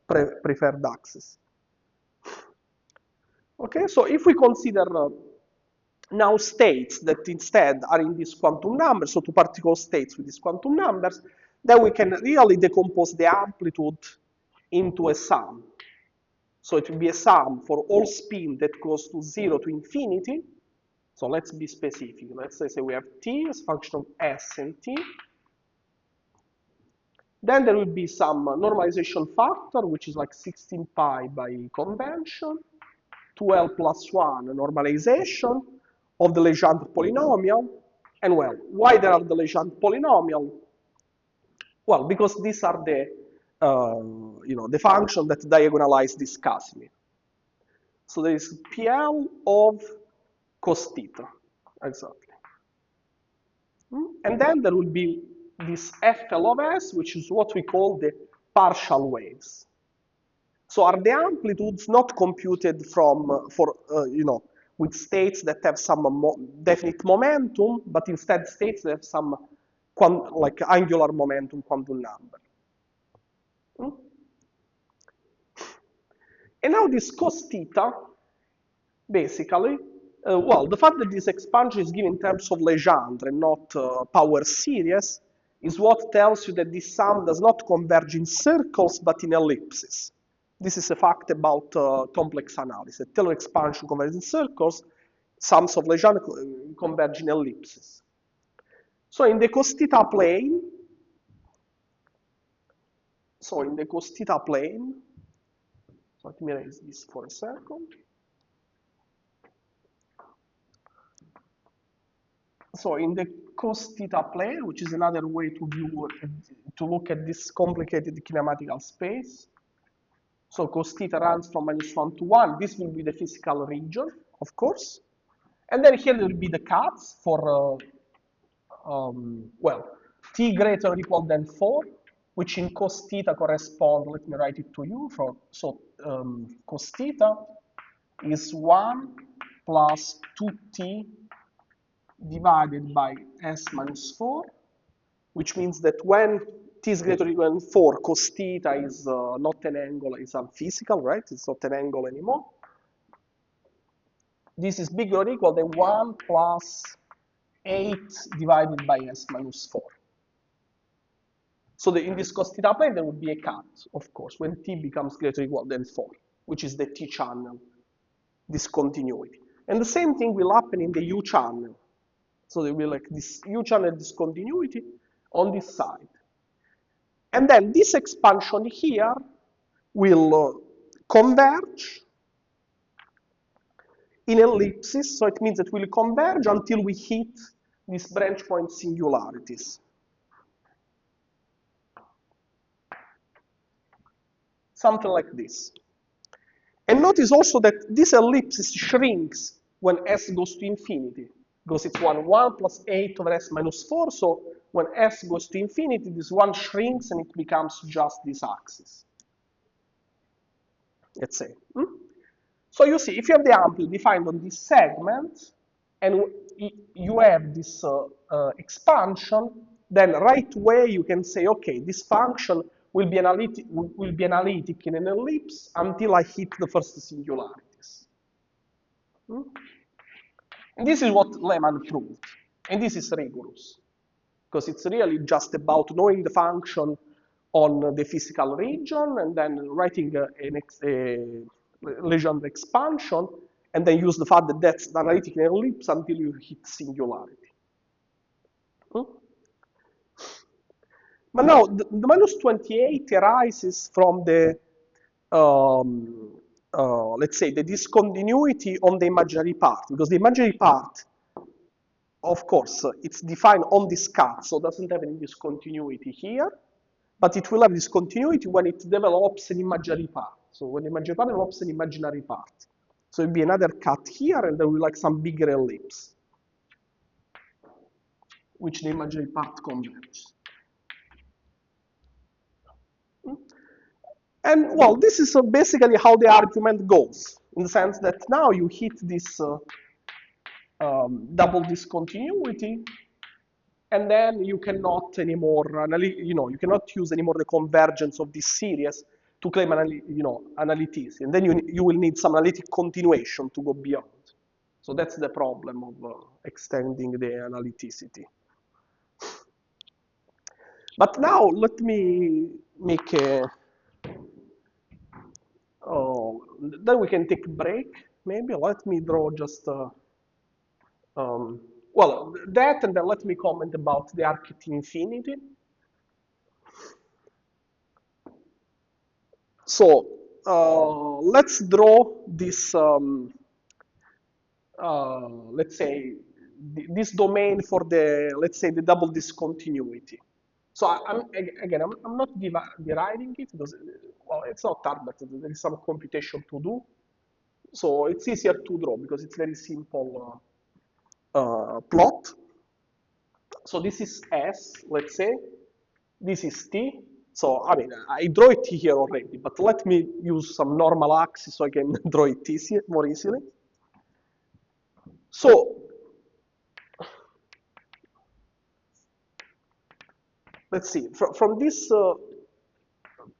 preferred axis. Okay, so if we consider now states that instead are in these quantum numbers, so two particle states with these quantum numbers, then we can really decompose the amplitude into a sum. So it will be a sum for all spin that goes to 0 to infinity. So let's be specific. Let's say we have t as a function of s and t. Then there will be some normalization factor, which is like 16 pi by convention, 2L plus 1 normalization of the Legendre polynomial. And well, why there are the Legendre polynomial? Well, because these are the function that diagonalize this Casimir. So there is PL of cos theta, exactly. And then there will be this FL of S, which is what we call the partial waves. So are the amplitudes not computed with states that have some definite momentum, but instead states that have some like angular momentum quantum number? And now this cos theta, basically, well, the fact that this expansion is given in terms of Legendre and not power series is what tells you that this sum does not converge in circles, but in ellipses. This is a fact about complex analysis. Taylor expansion converges in circles, sums of Legendre converge in ellipses. So in the cos theta plane, let me erase this for a second. So in the cos theta plane, which is another way to look at this complicated kinematical space. So cos theta runs from -1 to 1. This will be the physical region, of course. And then here there will be the cuts for, t greater or equal than 4, which in cos theta correspond, let me write it to you. So cos theta is 1 plus 2t divided by s minus 4, which means that when t is greater or equal than 4, cos theta is not an angle, it's unphysical, right? It's not an angle anymore. This is bigger or equal than 1 plus 8 divided by s minus 4. So in this cos theta plane, there would be a cut, of course, when t becomes greater or equal than 4, which is the t channel discontinuity. And the same thing will happen in the u channel. So there will be like this u channel discontinuity on this side. And then this expansion here will converge in ellipses. So it means that we'll converge until we hit these branch point singularities. Something like this. And notice also that this ellipsis shrinks when s goes to infinity, because it's 1 plus 8 over s minus 4. So when s goes to infinity, this 1 shrinks and it becomes just this axis, let's say. So you see, if you have the amplitude defined on this segment, and you have this expansion, then right away you can say, okay, this function will be analytic in an ellipse until I hit the first singularities. Hmm? And this is what Lehmann proved, and this is rigorous, because it's really just about knowing the function on the physical region and then writing a Legendre expansion, and then use the fact that that's the analytic ellipse until you hit singularity. Hmm? But now, the minus 28 arises from the, let's say, the discontinuity on the imaginary part, because the imaginary part, of course, it's defined on this cut, so it doesn't have any discontinuity here, but it will have discontinuity when it develops an imaginary part. So when the imaginary part develops an imaginary part. So it'll be another cut here, and there will be like some bigger ellipse, which the imaginary part converges. And well, this is basically how the argument goes, in the sense that now you hit this double discontinuity, and then you cannot anymore, you cannot use anymore the convergence of this series to claim analyticity, and then you will need some analytic continuation to go beyond. So that's the problem of extending the analyticity. But now let me make a. Then we can take a break. Maybe let me draw just. Well, that, and then let me comment about the arc at infinity. So let's draw this, let's say, this domain for the, let's say, the double discontinuity. So I'm not deriving it because, well, it's not hard, but there is some computation to do. So it's easier to draw because it's very simple plot. So this is S, let's say. This is T. So, I mean, I draw it here already, but let me use some normal axis so I can draw it more easily. So, let's see. From these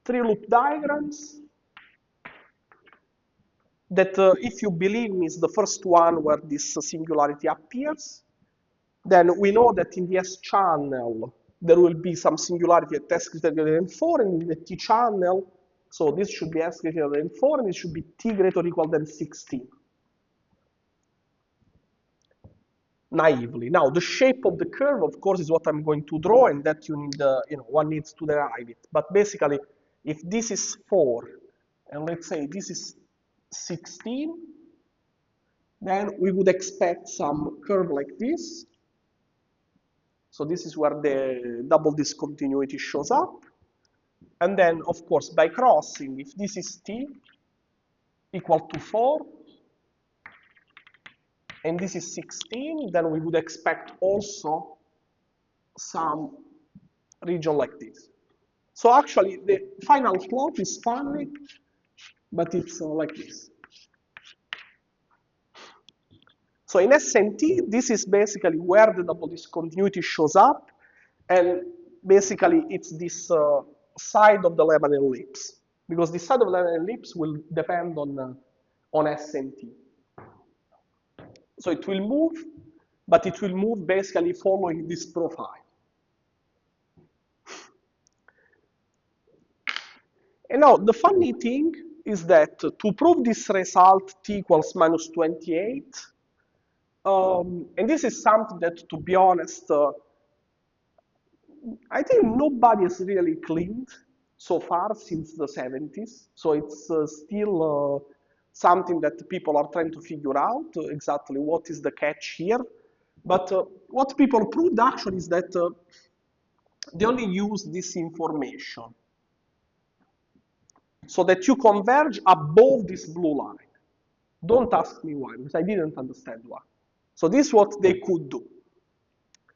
three loop diagrams, that if you believe me is the first one where this singularity appears, then we know that in the S channel, there will be some singularity at S greater than 4, and in the T channel, so this should be S greater than 4, and it should be T greater or equal than 16. Naively. Now, the shape of the curve, of course, is what I'm going to draw, and that you need, one needs to derive it. But basically, if this is 4, and let's say this is 16, then we would expect some curve like this. So this is where the double discontinuity shows up. And then, of course, by crossing, if this is T equal to 4, and this is 16, then we would expect also some region like this. So actually, the final plot is funny, but it's like this. So in SNT, this is basically where the double discontinuity shows up, and basically it's this side of the Lehmann ellipse, because the side of the Lehmann ellipse will depend on SNT. So it will move, but it will move basically following this profile. And now the funny thing is that to prove this result T equals minus 28, and this is something that, to be honest, I think nobody has really claimed so far since the 70s. So it's still something that people are trying to figure out exactly what is the catch here. But what people proved actually is that they only use this information so that you converge above this blue line. Don't ask me why, because I didn't understand why. So this is what they could do.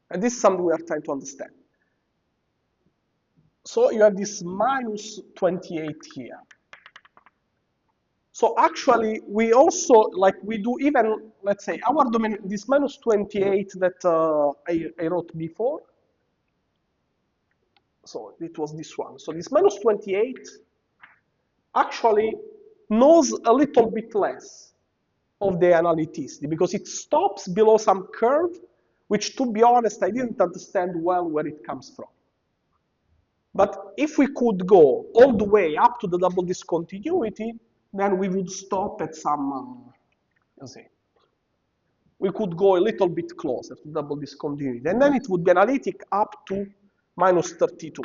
And this is something we are trying to understand. So you have this minus 28 here. So actually, we also, like we do even, let's say, our domain, this minus 28 that I wrote before, So it was this one. So this minus 28 actually knows a little bit less of the analyticity because it stops below some curve, which, to be honest, I didn't understand well where it comes from. But if we could go all the way up to the double discontinuity, then we would stop at some, you see, we could go a little bit closer to double discontinuity. And then it would be analytic up to minus 32.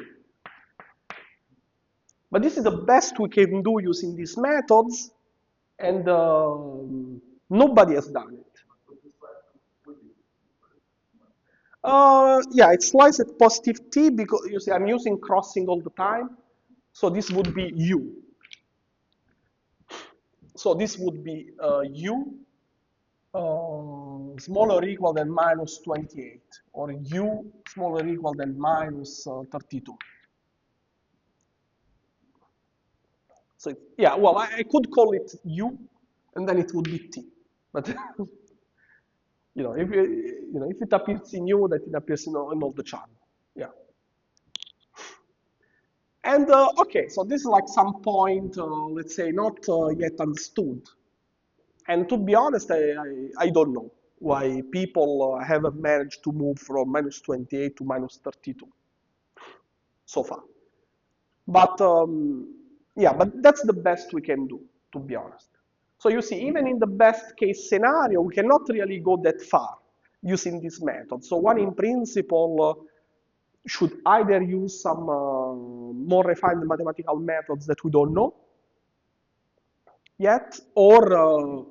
But this is the best we can do using these methods, and nobody has done it. Yeah, it slices at positive t because you see I'm using crossing all the time. So this would be u. So this would be u smaller or equal than minus 28, or u smaller or equal than minus 32. So yeah, well, I could call it u, and then it would be t. But if it appears in u, that it appears in all the channel. Yeah. And okay, so this is like some point, let's say, not yet understood. And to be honest, I don't know why people haven't managed to move from minus 28 to minus 32 so far. But yeah, but that's the best we can do, to be honest. So you see, even in the best case scenario, we cannot really go that far using this method. So one in principle should either use some more refined mathematical methods that we don't know yet, or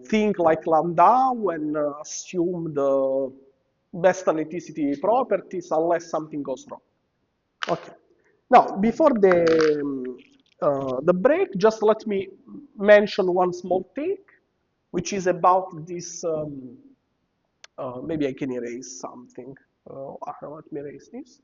think like LonTI and assume the best analyticity properties unless something goes wrong. Okay. Now, before the break, just let me mention one small thing, which is about this. Maybe I can erase something. Let me erase this.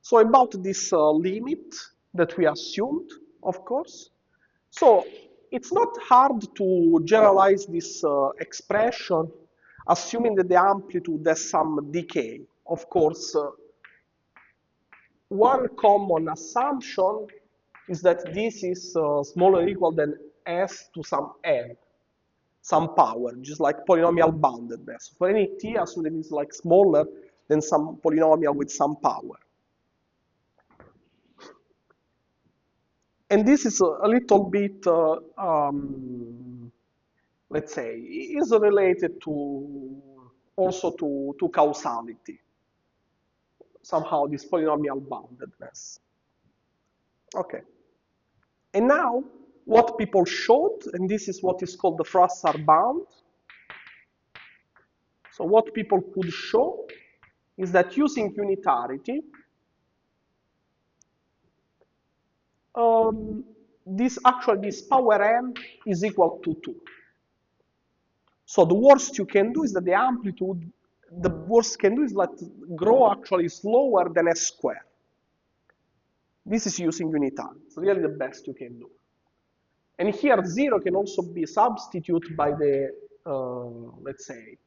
So about this limit that we assumed, of course. So it's not hard to generalize this expression, assuming that the amplitude has some decay. Of course, one common assumption is that this is smaller or equal than s to some n, some power, just like polynomial boundedness. For any t, assume that it's like smaller than some polynomial with some power. And this is a little bit, let's say, is related to also to causality. Somehow this polynomial boundedness. Okay. And now, what people showed, and this is what is called the Frossard bound. So what people could show is that using unitarity, this power n is equal to 2. So the worst you can do is that the amplitude, the worst can do is let grow actually slower than s squared. This is using unitarity. It's really the best you can do. And here 0 can also be substituted by the, let's say,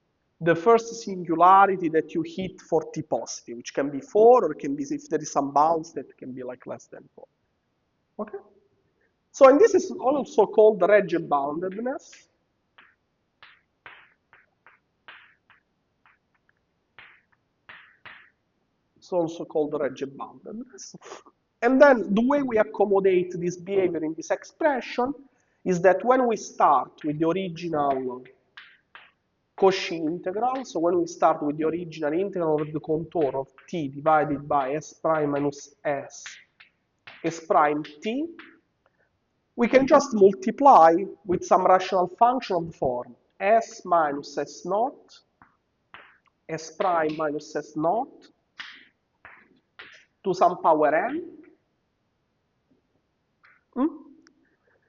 the first singularity that you hit for t positive, which can be 4, or it can be, if there is some bounds, that can be like less than 4. Okay? So, and this is also called the Regge boundedness. It's also called the Regge boundedness. And then the way we accommodate this behavior in this expression is that when we start with the original Cauchy integral, so when we start with the original integral of the contour of t divided by s prime minus s prime t, we can just multiply with some rational function of the form s minus s naught, s prime minus s naught, to some power n.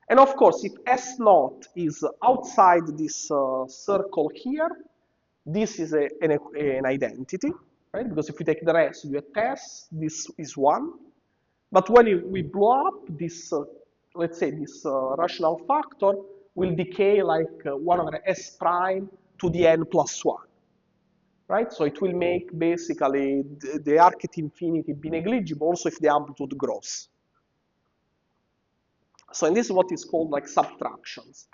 And of course, if S naught is outside this circle here, this is an identity, right? Because if we take the residue at S, this is 1. But when we blow up this, let's say this rational factor will decay like 1 over s prime to the n plus 1, right? So it will make basically the arc at infinity be negligible also if the amplitude grows. So and this is what is called like subtractions.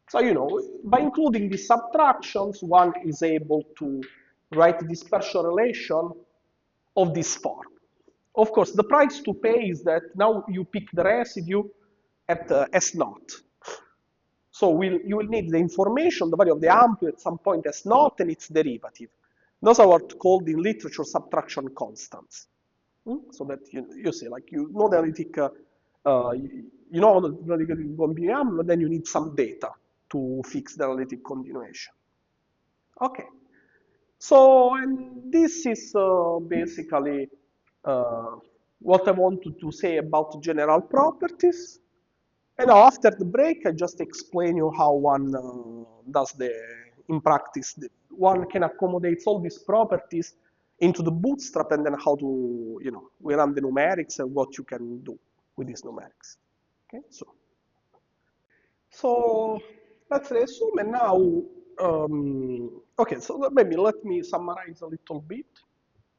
So, you know, by including these subtractions, one is able to write the dispersion relation of this form. Of course, the price to pay is that now you pick the residue at S naught. So you will need the information, the value of the amplitude at some point S naught and its derivative. Those are what called in literature subtraction constants. So that you see, like you know the analytic, you know the analytic continuum, but then you need some data to fix the analytic continuation. Okay. So, and this is basically what I wanted to say about general properties. And now after the break, I just explain you how one does in practice, one can accommodate all these properties into the bootstrap and then how to, you know, we run the numerics and what you can do with these numerics. Okay, so let's resume and now, okay, so maybe let me summarize a little bit.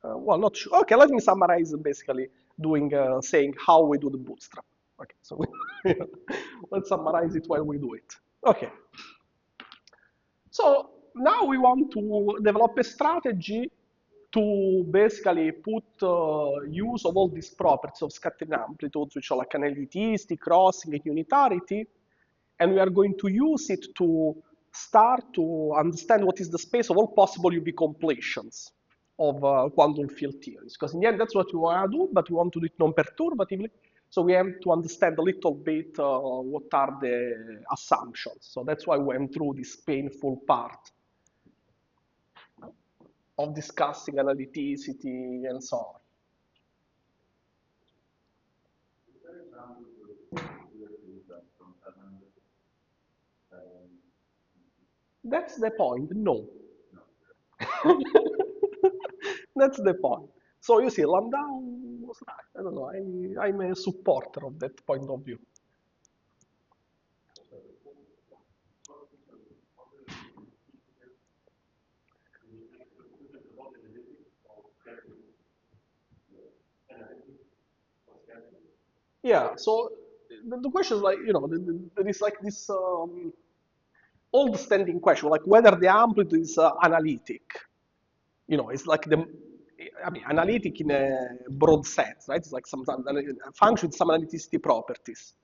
Well, not sure. Okay, let me summarize basically doing, saying how we do the bootstrap. Okay, so let's summarize it while we do it. Okay. So now we want to develop a strategy to basically put use of all these properties of scattering amplitudes, which are like analyticity, crossing, and unitarity, and we are going to use it to start to understand what is the space of all possible UV completions of quantum field theories. Because in the end, that's what we want to do, but we want to do it non-perturbatively. So we have to understand a little bit what are the assumptions. So that's why we went through this painful part of discussing analyticity and so on. That's the point. No. That's the point. So you see, Landau was right. I don't know. I'm a supporter of that point of view. Yeah. So the question is like, you know, there is like this old standing question, like whether the amplitude is analytic. You know, it's like I mean, analytic in a broad sense, right? It's like some a function with some analyticity properties.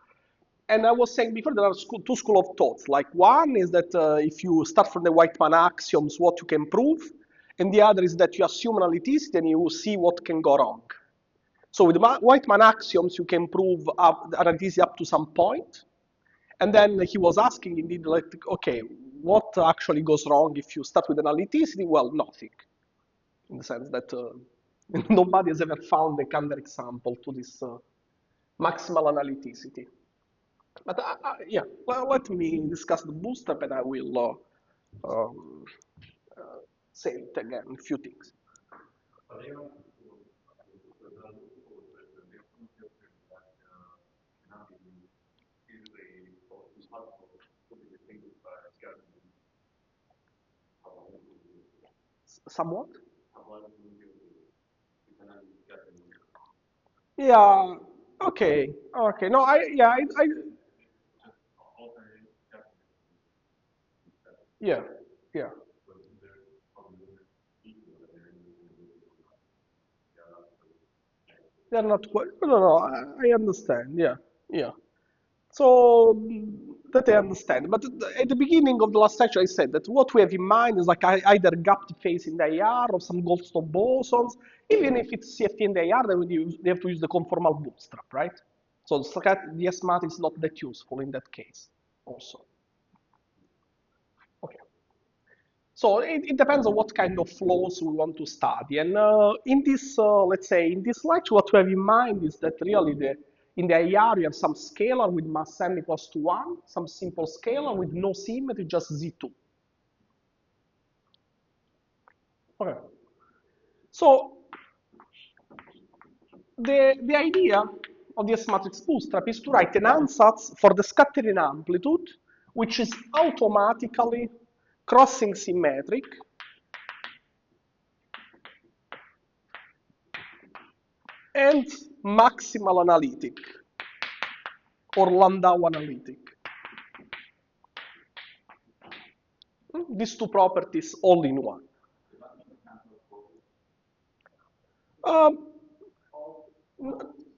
And I was saying before there are two schools of thoughts. Like one is that if you start from the Whiteman axioms, what you can prove, and the other is that you assume analyticity and you see what can go wrong. So with the Whiteman axioms, you can prove analyticity up to some point. And then he was asking indeed, like, okay, what actually goes wrong if you start with analyticity? Well, nothing, in the sense that nobody has ever found a counterexample to this maximal analyticity. But yeah, well, let me discuss the bootstrap and I will um, say it again, a few things. Somewhat? Yeah, okay, okay. No, yeah, yeah. They're not quite, no, no, I understand, yeah, yeah. So that I understand. But at the beginning of the last section, I said that what we have in mind is like either gapped phase in the IR or some Goldstone bosons. Even if it's CFT in the IR, then they have to use the conformal bootstrap, right? So the S matrix is not that useful in that case also. Okay. So it depends on what kind of flows we want to study. And in this, let's say, in this lecture, what we have in mind is that really in the IR, you have some scalar with mass m equals to 1, some simple scalar with no symmetry, just Z2. Okay. So the idea of the S-matrix bootstrap is to write an ansatz for the scattering amplitude, which is automatically crossing symmetric and maximal analytic or Landau analytic. These two properties all in one.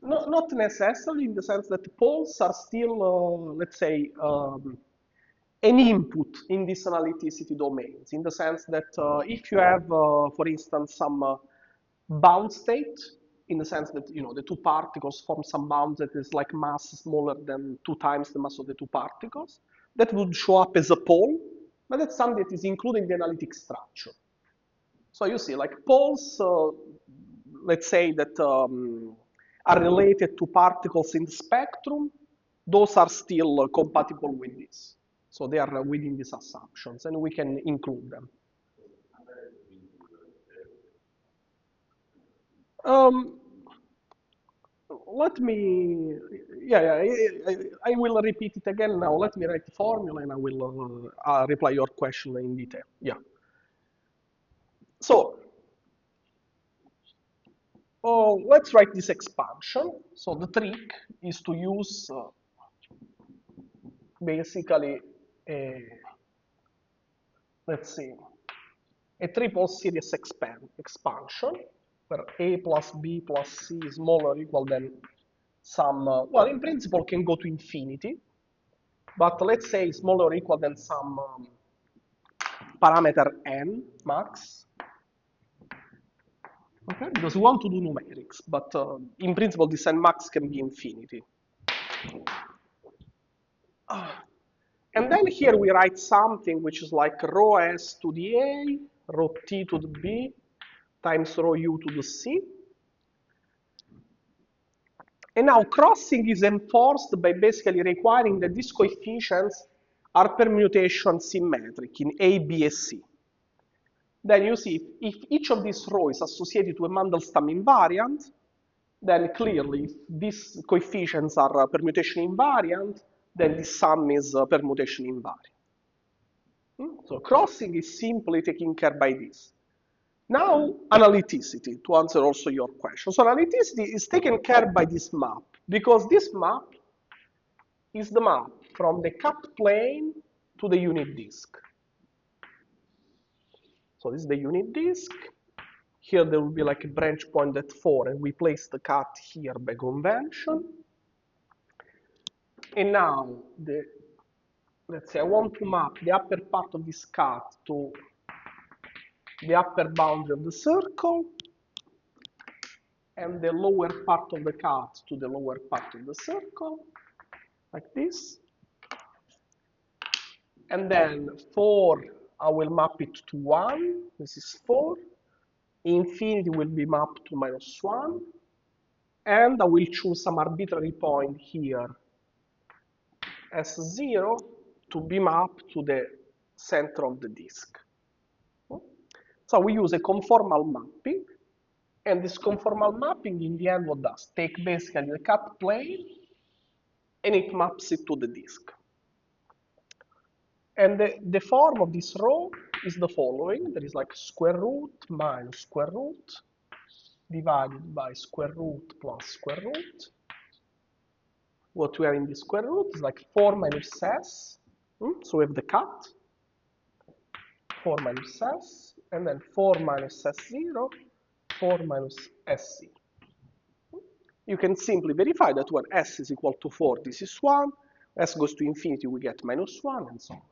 Not necessarily, in the sense that poles are still, let's say, an input in these analyticity domains, in the sense that if you have, for instance, some bound state, in the sense that the two particles form some bound that is like mass smaller than 2 times the mass of the two particles, that would show up as a pole, but that's something that is included in the analytic structure. So you see, like poles, let's say that are related to particles in the spectrum, those are still compatible with this. So they are within these assumptions, and we can include them. Let me, I will repeat it again now. Let me write the formula and I will reply your question in detail. Yeah. So, let's write this expansion. So the trick is to use basically let's see, a triple series expansion where a plus b plus c is smaller or equal than some, well, in principle can go to infinity, but let's say smaller or equal than some parameter n max. Okay, because we want to do numerics, but in principle this n max can be infinity. And then here we write something which is like rho s to the a, rho t to the b, times rho u to the c. And now crossing is enforced by basically requiring that these coefficients are permutation symmetric in A, B, and C. Then you see, if each of these rows is associated to a Mandelstam invariant, then clearly if these coefficients are permutation invariant, then the sum is permutation invariant. So crossing is simply taken care by this. Now, analyticity, to answer also your question. So analyticity is taken care by this map, because this map is the map from the cut plane to the unit disk. So this is the unit disk. Here there will be like a branch point at 4, and we place the cut here by convention. And now, let's say I want to map the upper part of this cut to the upper boundary of the circle, and the lower part of the cut to the lower part of the circle, like this. And then 4, I will map it to 1. This is 4. Infinity will be mapped to -1. And I will choose some arbitrary point here, S0, to be mapped to the center of the disk. So we use a conformal mapping. And this conformal mapping, in the end, what does? Take basically the cut plane, and it maps it to the disk. And the form of this row is the following. There is like square root minus square root divided by square root plus square root. What we have in the square root is like 4 minus s. So we have the cut, 4 minus s, and then 4 minus s0, 4 minus s0. You can simply verify that when s is equal to 4, this is 1. S goes to infinity, we get -1, and so on.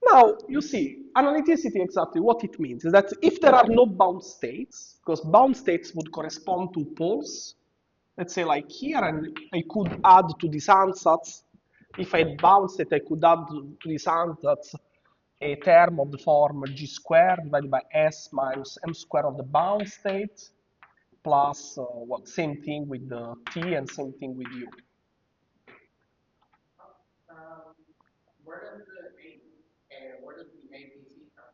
Now, you see, analyticity exactly what it means is that if there are no bound states, because bound states would correspond to poles, let's say like here, and I could add to this ansatz, if I had bound state, I could add to this ansatz a term of the form g squared divided by s minus m squared of the bound state, plus, well, same thing with the t and same thing with u. Where does the ABC come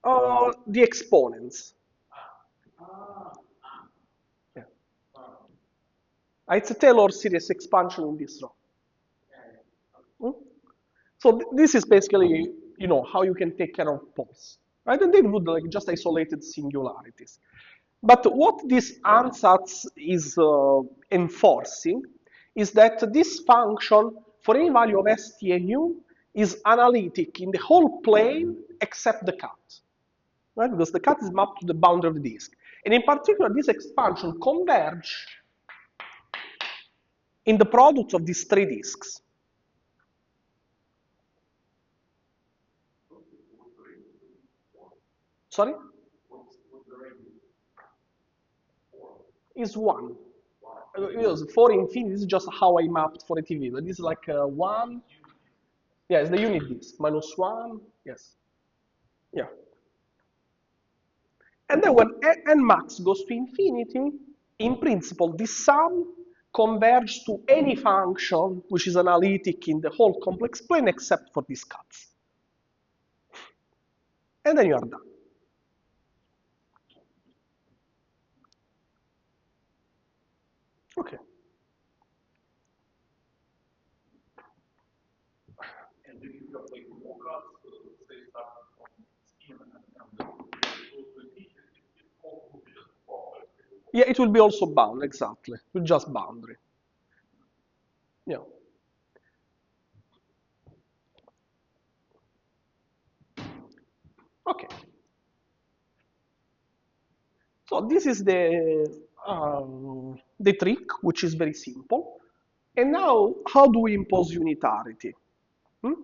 from? The exponents. It's a Taylor series expansion in this row. Hmm? So this is basically, how you can take care of poles. Right? And they would like just isolated singularities. But what this ansatz is enforcing is that this function for any value of st and u is analytic in the whole plane except the cut. Right? Because the cut is mapped to the boundary of the disk. And in particular, this expansion converge in the product of these three disks. Sorry? Is 1. Because for infinity, this is just how I mapped for a TV. But this is like 1. Yeah, it's the unit disk. Minus 1. Yes. Yeah. And then when n max goes to infinity, in principle, this sum converges to any function which is analytic in the whole complex plane except for these cuts. And then you are done. Okay. And if you have like more cuts, say starting from skin and also will be just boundary. Yeah, it will be also boundary, exactly. With just boundary. Yeah. Okay. So this is the trick, which is very simple. And now, how do we impose unitarity? Hmm?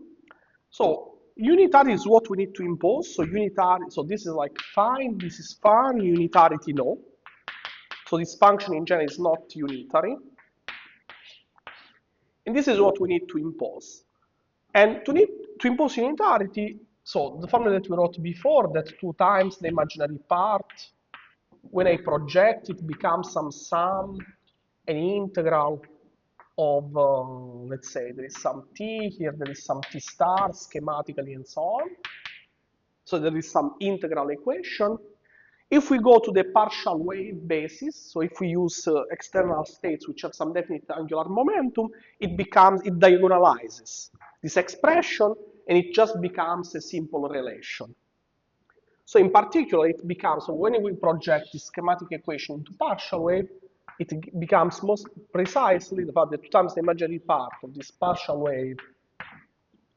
So unitarity is what we need to impose. So unitarity. So this is like fine. This is fine. Unitarity, no. So this function in general is not unitary. And this is what we need to impose. And to impose unitarity, so the formula that we wrote before, that 2 times the imaginary part, when I project, it becomes some sum, an integral of, let's say, there is some t, here there is some t star, schematically and so on. So there is some integral equation. If we go to the partial wave basis, so if we use external states which have some definite angular momentum, it diagonalizes this expression, and it just becomes a simple relation. So in particular, it becomes, when we project this schematic equation into partial wave, it becomes most precisely the fact that 2 times the imaginary part of this partial wave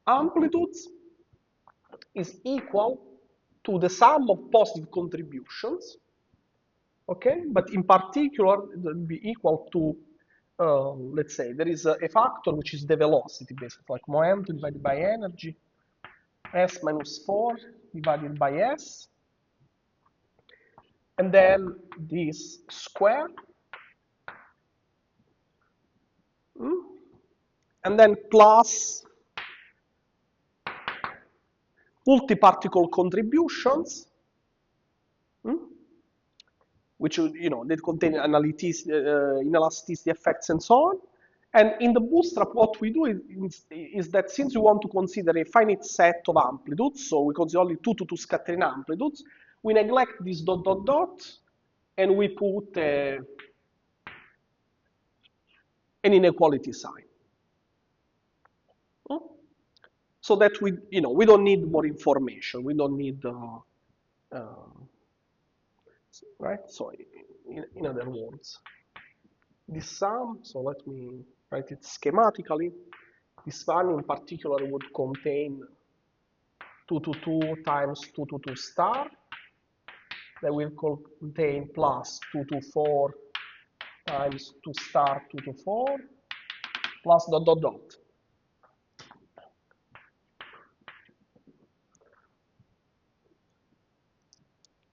amplitudes is equal to the sum of positive contributions, okay? But in particular, it will be equal to, let's say, there is a factor which is the velocity, basically, like momentum divided by energy, s minus 4 divided by s, and then this square, and then plus multi-particle contributions, which they contain inelasticity effects and so on. And in the bootstrap, what we do is that since we want to consider a finite set of amplitudes, so we consider only 2 to 2 scattering amplitudes, we neglect this dot dot dot, and we put an inequality sign. So that we don't need more information. We don't need, right? So in other words, this sum, so let me write it schematically. This one in particular would contain 2 to 2 times 2 to 2 star. That will contain plus 2 to 4 times 2 star 2 to 4 plus dot dot dot.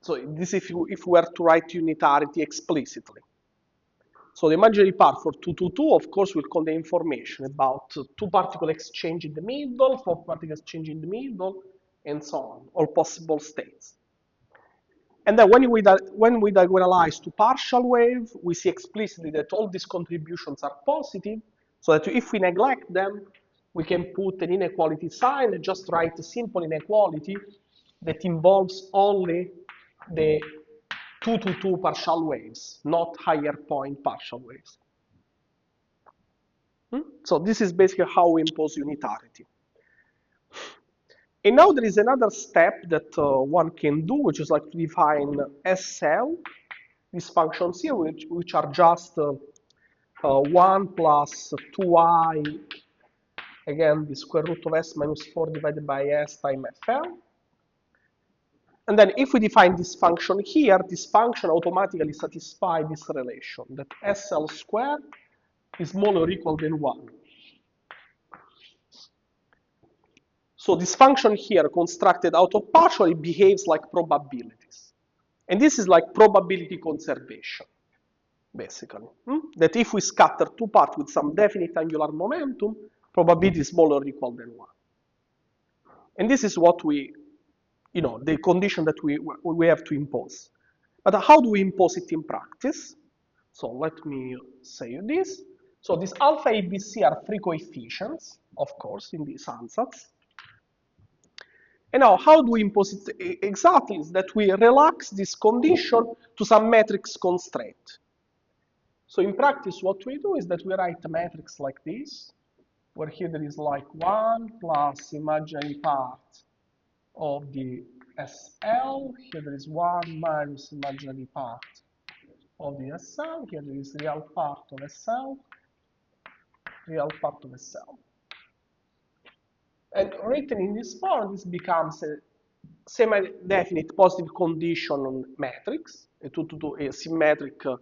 So this if we were to write unitarity explicitly. So the imaginary part for 2 to 2, of course, will contain information about 2 particle exchange in the middle, 4 particle exchange in the middle, and so on, all possible states. And then when we diagonalize to partial wave, we see explicitly that all these contributions are positive, so that if we neglect them, we can put an inequality sign and just write a simple inequality that involves only the 2 to 2 partial waves, not higher point partial waves. So this is basically how we impose unitarity. And now there is another step that one can do, which is like to define SL, these functions here, which are just 1 plus 2i, again, the square root of s minus 4 divided by s times FL. And then if we define this function here, this function automatically satisfies this relation, that SL squared is smaller or equal than 1. So this function here, constructed out of partial, it behaves like probabilities. And this is like probability conservation, basically. That if we scatter two parts with some definite angular momentum, probability is smaller or equal than 1. And this is what we, the condition that we have to impose. But how do we impose it in practice? So let me say this. So these alpha ABC are free coefficients, of course, in these ansatz. And now, how do we impose it exactly? Is that we relax this condition to some matrix constraint. So in practice, what we do is that we write a matrix like this, where here there is like 1 plus imaginary part of the SL. Here there is 1 minus imaginary part of the SL. Here there is real part of SL, real part of SL. And written in this form, this becomes a semi-definite positive condition matrix, a symmetric 2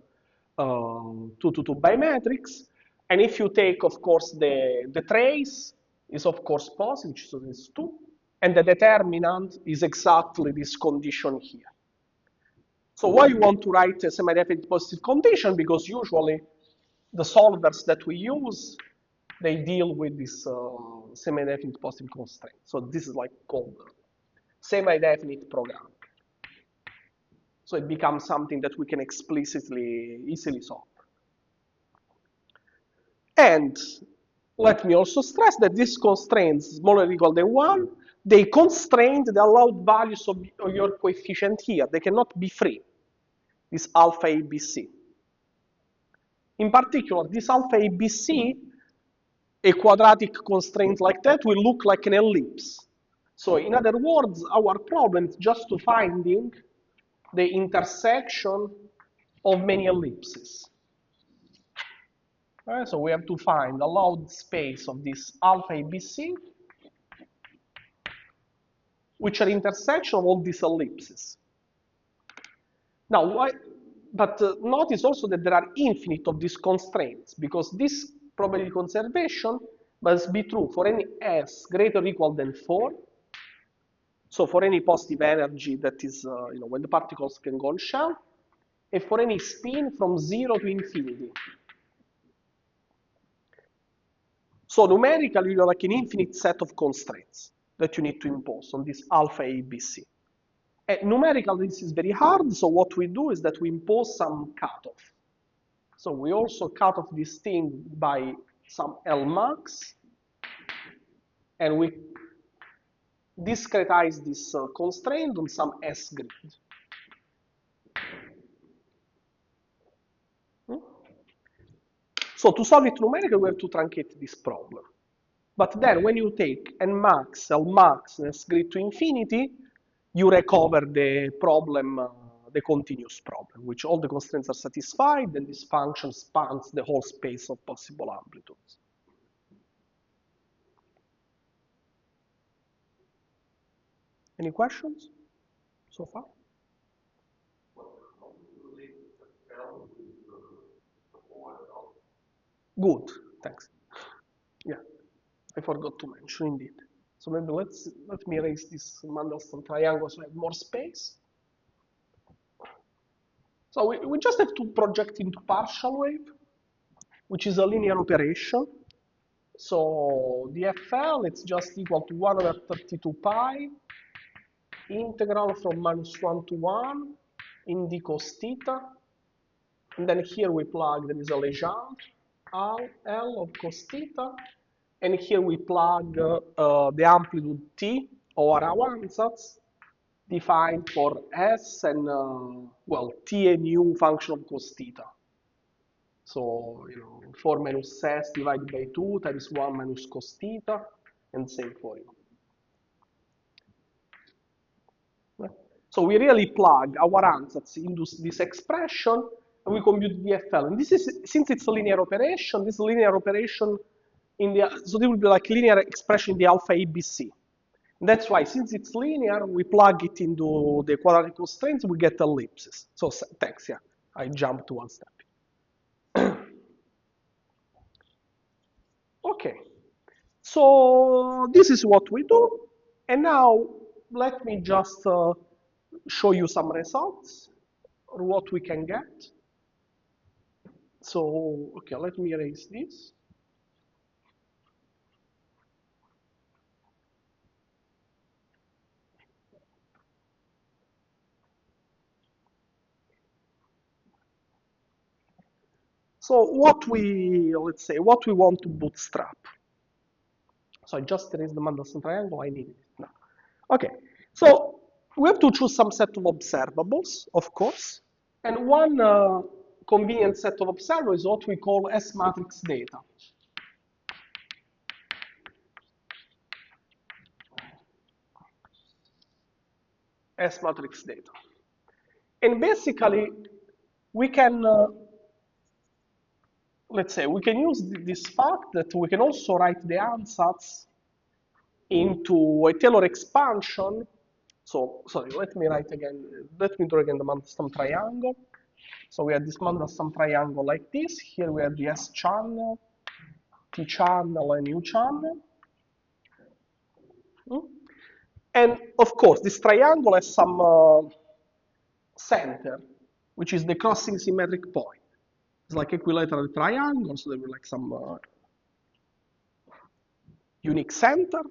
to 2 bimatrix. And if you take, of course, the trace is, of course, positive, so it's 2. And the determinant is exactly this condition here. So why you want to write a semi-definite positive condition? Because usually the solvers that we use, they deal with this semi-definite positive constraint. So this is like called semi-definite program. So it becomes something that we can explicitly, easily solve. And let me also stress that these constraints, smaller or equal than 1, they constrain the allowed values of your coefficient here. They cannot be free, this alpha ABC. In particular, this alpha ABC, a quadratic constraint like that will look like an ellipse. So in other words, our problem is just to finding the intersection of many ellipses. So we have to find the allowed space of this alpha ABC, which are intersection of all these ellipses. Now, notice also that there are infinite of these constraints, because this probability conservation must be true for any s greater or equal than 4. So for any positive energy that is, when the particles can go on shell, and for any spin from 0 to infinity. So numerically, you have like an infinite set of constraints that you need to impose on this alpha ABC. And numerically, this is very hard, so what we do is that we impose some cutoff. So we also cut off this thing by some L max, and we discretize this constraint on some S grid. So to solve it numerically, we have to truncate this problem. But then when you take N max, L max, and S grid to infinity, you recover the problem, the continuous problem, which all the constraints are satisfied, and this function spans the whole space of possible amplitudes. Any questions so far? Good, thanks. Yeah, I forgot to mention indeed. So maybe let me erase this Mandelstam triangle so I have more space. So we just have to project into partial wave, which is a linear operation. So the FL, it's just equal to 132 pi integral from -1 to 1 in d cos theta. And then here we plug, there is a Legendre, L of cos theta. And here we plug the amplitude T, or our ansatz, defined for S and, well, T and U function of cos theta. So, 4 minus s divided by 2 times 1 minus cos theta, and same for you. So we really plug our ansatz into this expression, and we compute the FL. And this is, since it's a linear operation, this linear operation so this will be like linear expression in the alpha ABC. And that's why, since it's linear, we plug it into the quadratic constraints, we get ellipses. So thanks, yeah, I jumped one step. Okay, so this is what we do. And now let me just show you some results, or what we can get. So, okay, let me erase this. So let's say, what we want to bootstrap. So I just erased the Mandelson triangle, I need it now. Okay, so we have to choose some set of observables, of course. And one convenient set of observables is what we call S-matrix data. S-matrix data. And basically, we can, let's say, we can use this fact that we can also write the ansatz into a Taylor expansion. So, sorry, let me draw again the Mandelstam triangle. So we have this Mandelstam triangle like this. Here we have the S channel, T channel, and U channel. And of course, this triangle has some center, which is the crossing symmetric point. It's like equilateral triangle, so there will be like some unique center.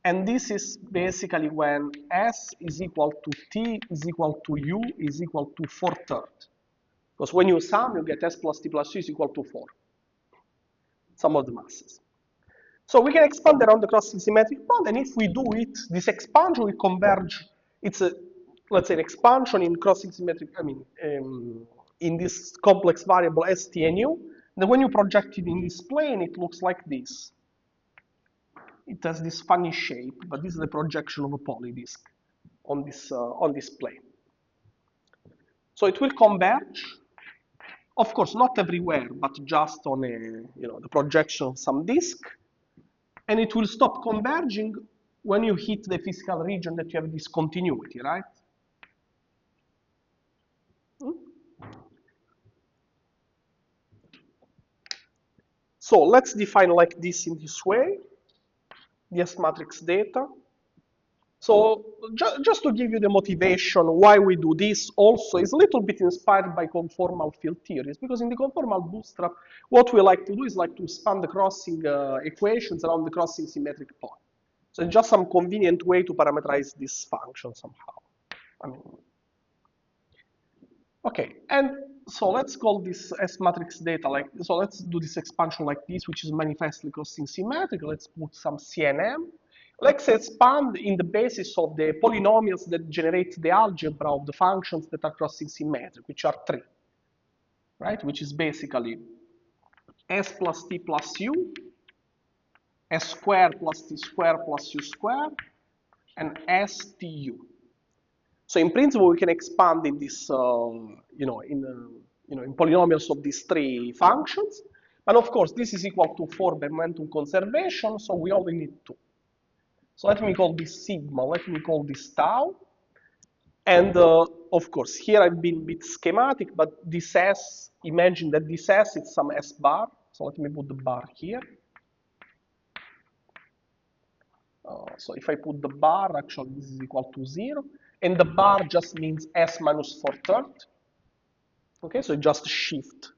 And this is basically when S is equal to T is equal to U is equal to 4/3. Because when you sum, you get S plus T plus U is equal to 4. Sum of the masses. So we can expand around the crossing symmetric point, and if we do it, this expansion will converge. It's let's say, an expansion in crossing symmetric, in this complex variable S, T, and U. Then when you project it in this plane, it looks like this. It has this funny shape, but this is the projection of a polydisk on this plane. So it will converge, of course, not everywhere, but just on the projection of some disk, and it will stop converging when you hit the physical region that you have discontinuity, right? So let's define like this in this way, the S-matrix data. So just to give you the motivation why we do this also is a little bit inspired by conformal field theories, because in the conformal bootstrap, what we like to do is like to span the crossing equations around the crossing symmetric point. So it's just some convenient way to parameterize this function somehow. Okay, and so let's call this S-matrix data so let's do this expansion like this, which is manifestly crossing symmetric. Let's put some CNM. Let's expand in the basis of the polynomials that generate the algebra of the functions that are crossing symmetric, which are 3, right? Which is basically S plus T plus U, S squared plus T squared plus U squared, and STU. So in principle, we can expand in this, in polynomials of these 3 functions. But of course, this is equal to 4 by momentum conservation, so we only need 2. So let me call this sigma, let me call this tau. And of course, here I've been a bit schematic, but this S, imagine that this S is some S bar. So let me put the bar here. So if I put the bar, actually this is equal to 0. And the bar just means S minus 4/3. Okay, so just shift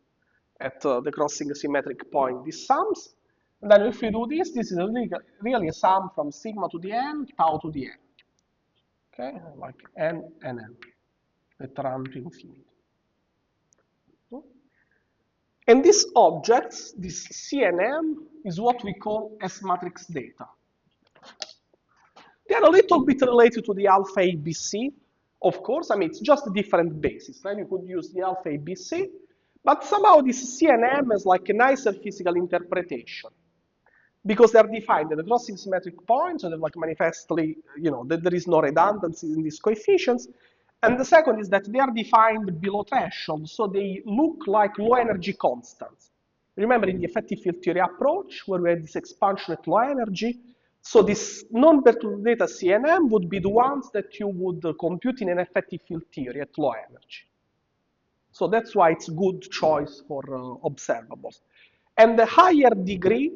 at the crossing symmetric point, these sums. And then if we do this is really a sum from sigma to the n, tau to the n. Okay, like n and n, that run to infinity. And these objects, this CNM, is what we call S-matrix data. They are a little bit related to the alpha ABC, of course. I mean, it's just a different basis, right? You could use the alpha ABC, But somehow this CNM has like a nicer physical interpretation because they're defined at the crossing symmetric points, so they're like manifestly, that there is no redundancy in these coefficients. And the second is that they are defined below threshold, so they look like low energy constants. Remember in the effective field theory approach, where we had this expansion at low energy, so this non-perturbative data CNM would be the ones that you would compute in an effective field theory at low energy. So that's why it's a good choice for observables. And the higher degree,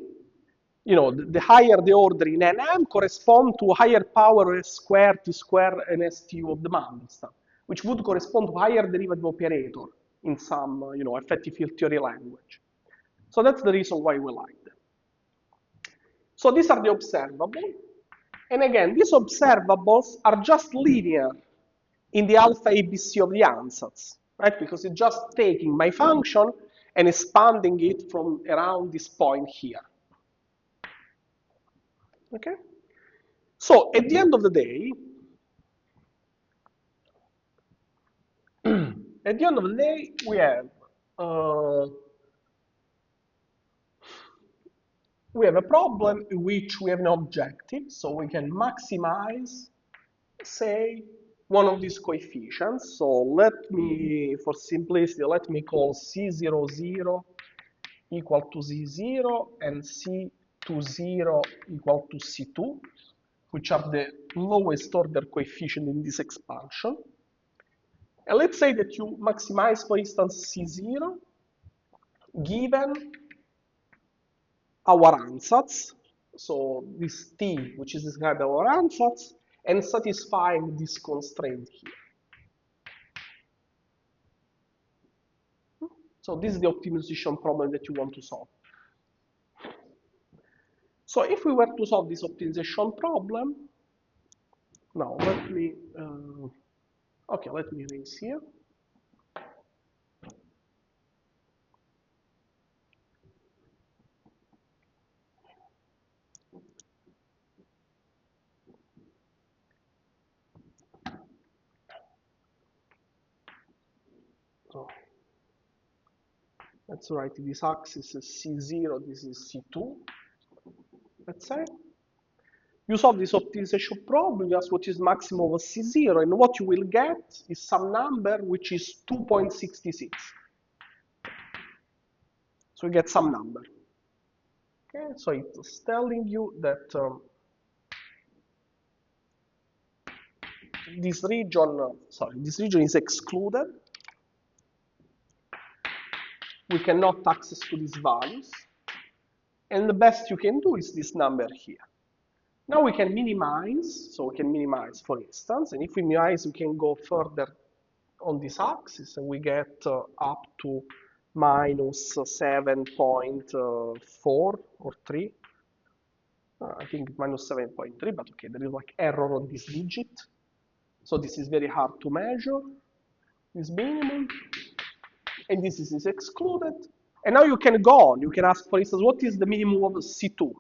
the higher the order in NM correspond to higher power S squared, T squared, and STU of the Mandelstam, which would correspond to higher derivative operator in some, effective field theory language. So that's the reason why we like them. So these are the observables. And again, these observables are just linear in the alpha ABC of the ansatz, right? Because it's just taking my function and expanding it from around this point here. Okay? So at the end of the day, we have a problem in which we have an objective, so we can maximize, say, one of these coefficients. So let me, for simplicity, let me call C00 equal to Z0 and C20 equal to C2, which are the lowest order coefficient in this expansion. And let's say that you maximize, for instance, C0 given our ansatz, so this T, which is described as our ansatz, and satisfying this constraint here. So this is the optimization problem that you want to solve. So if we were to solve this optimization problem, now let me, okay, let me erase here. So let's write this axis is C0, this is C2, let's say. You solve this optimization problem, you ask what is maximum of C0, and what you will get is some number which is 2.66. So you get some number. Okay, so it's telling you that this region is excluded. We cannot access to these values. And the best you can do is this number here. Now we can minimize, so we can minimize, for instance, and if we minimize, we can go further on this axis, and we get up to minus 7.4 or 3. I think minus 7.3, but okay, there is like error on this digit. So this is very hard to measure, this minimum, and this is excluded. And now you can go on, you can ask, for instance, what is the minimum of C2?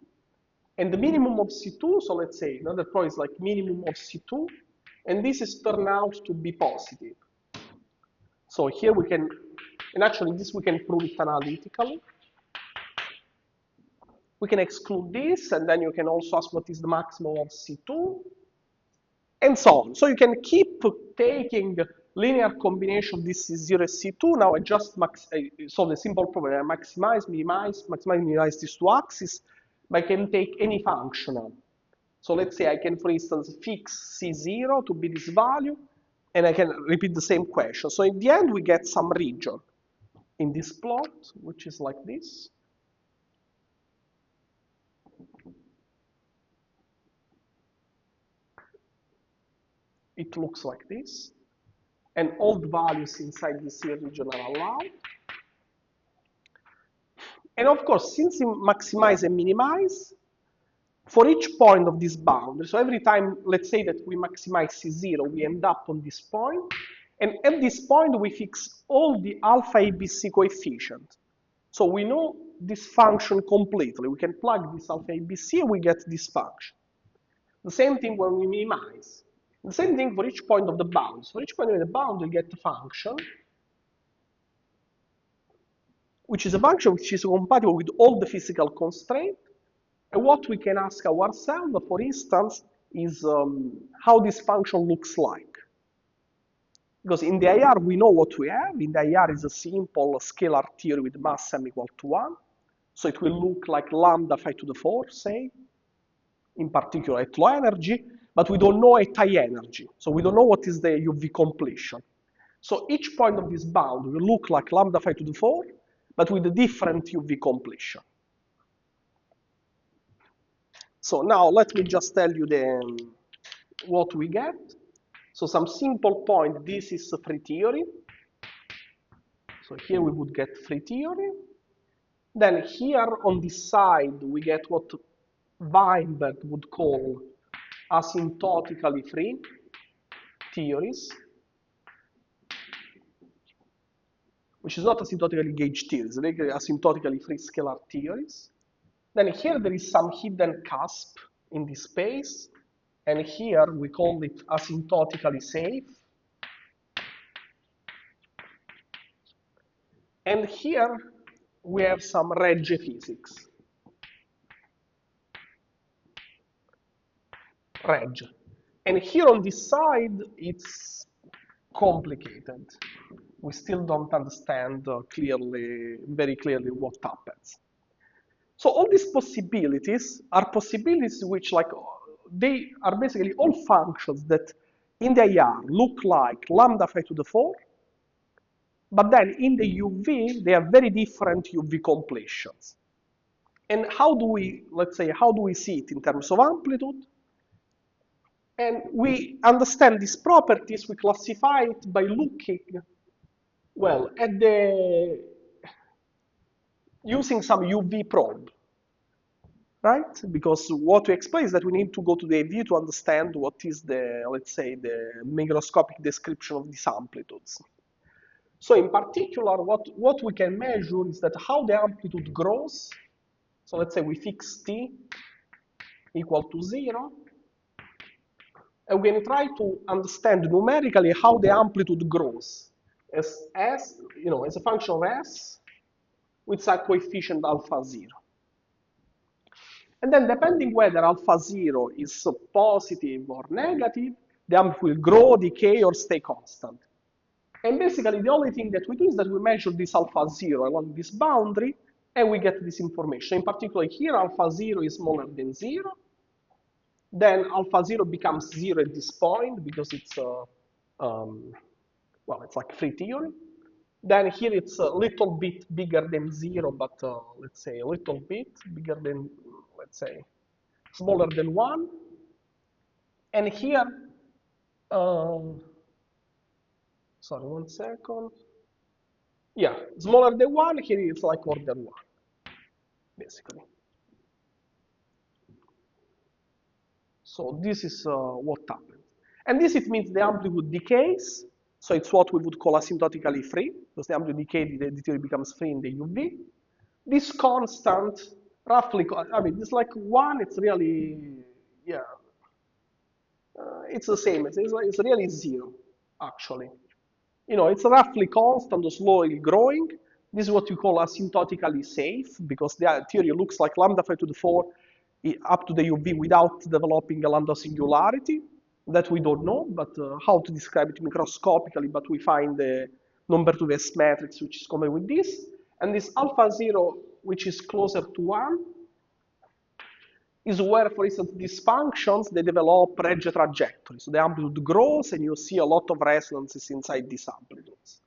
And the minimum of C2, so let's say another point is like minimum of C2, and this is turned out to be positive. So here we can, and actually this we can prove it analytically. We can exclude this, and then you can also ask what is the maximum of C2, and so on. So you can keep taking linear combination of this C0 and C2. Now I just solve the simple problem. I maximize, minimize these two axes, but I can take any functional. So let's say I can, for instance, fix C0 to be this value, and I can repeat the same question. So in the end, we get some region in this plot, which is like this. It looks like this. And all the values inside this region are allowed. And of course, since we maximize and minimize, for each point of this boundary, so every time, let's say that we maximize C0, we end up on this point. And at this point, we fix all the alpha ABC coefficient. So we know this function completely. We can plug this alpha ABC and we get this function. The same thing when we minimize. The same thing for each point of the bound. So for each point of the bound, we get the function. which is a function which is compatible with all the physical constraints. And what we can ask ourselves, for instance, is how this function looks like. Because in the IR, we know what we have. In the IR is a simple scalar theory with mass m equal to 1. So it will look like lambda 5 to the 4, say, in particular at low energy, but we don't know at high energy. So we don't know what is the UV completion. So each point of this bound will look like lambda 5 to the 4, but with a different UV completion. So now let me just tell you what we get. So some simple point, this is free theory. So here we would get free theory. Then here on this side, we get what Weinberg would call asymptotically free theories, which is not asymptotically gauge theories, it's asymptotically free scalar theories. Then here there is some hidden cusp in this space, and here we call it asymptotically safe. And here we have some Regge physics. Reg. And here on this side, it's complicated. We still don't understand very clearly what happens. So all these possibilities are possibilities which, like, they are basically all functions that in the IR look like lambda 5 to the 4, but then in the UV, they have very different UV completions. And how do we, let's say, how do we see it in terms of amplitude? And we understand these properties, we classify it by looking, well, at using some UV probe, right? Because what we explain is that we need to go to the AV to understand what is the, let's say, the microscopic description of these amplitudes. So in particular, what we can measure is that how the amplitude grows. So let's say we fix T equal to 0. And we can try to understand numerically how the amplitude grows as a function of S with some coefficient alpha 0. And then depending whether alpha 0 is positive or negative, the amplitude will grow, decay, or stay constant. And basically the only thing that we do is that we measure this alpha 0 along this boundary, and we get this information. In particular here, alpha 0 is smaller than 0. Then alpha 0 becomes 0 at this point because it's, well, it's like free theory. Then here it's a little bit bigger than 0, but let's say a little bit bigger than, let's say, smaller than 1. And here, sorry, 1 second. Yeah, smaller than 1, here it's like order 1, basically. So this is what happens. And this it means the amplitude decays. So it's what we would call asymptotically free, because the amplitude decay, the theory becomes free in the UV. This constant, roughly, I mean, it's like 1, it's really, yeah, it's the same. It's really 0, actually. You know, it's roughly constant, slowly growing. This is what you call asymptotically safe, because the theory looks like lambda 5 to the 4 up to the UV without developing a lambda singularity. That we don't know, but how to describe it microscopically, but we find the number 2 S matrix, which is common with this. And this alpha 0, which is closer to 1, is where, for instance, these functions, they develop Regge trajectories. So the amplitude grows, and you see a lot of resonances inside these amplitudes.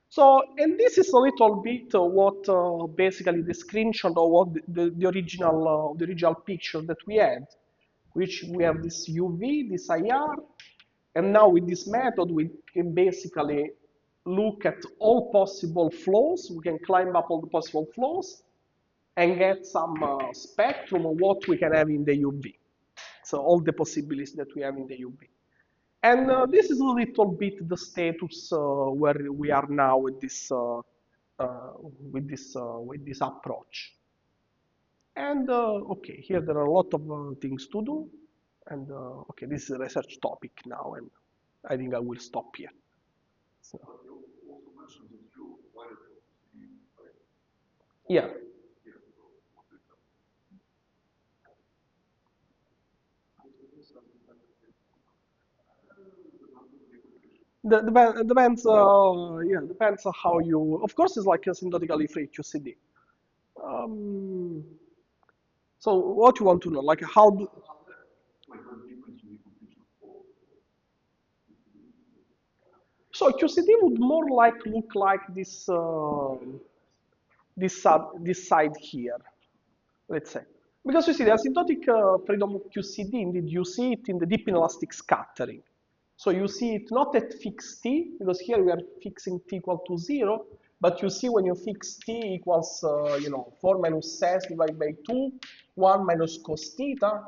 So, and this is a little bit what basically the screenshot of what the original picture that we had, which we have this UV, this IR, and now with this method we can basically look at all possible flows. We can climb up all the possible flows and get some spectrum of what we can have in the UV. So all the possibilities that we have in the UV. And this is a little bit the status where we are now with this approach. And okay, here there are a lot of things to do. And okay, this is a research topic now, and I think I will stop here. So. You also mentioned that you applied it, right? Yeah. Depends, yeah, depends on how you, of course, it's like asymptotically free QCD. Um, so what you want to know, like how do, so QCD would more like look like this, this side here, let's say. Because you see, the asymptotic freedom of QCD, indeed, you see it in the deep inelastic scattering. So you see it not at fixed t, because here we are fixing t equal to 0, but you see when you fix t equals, 4 minus s divided by 2, 1 minus cos theta,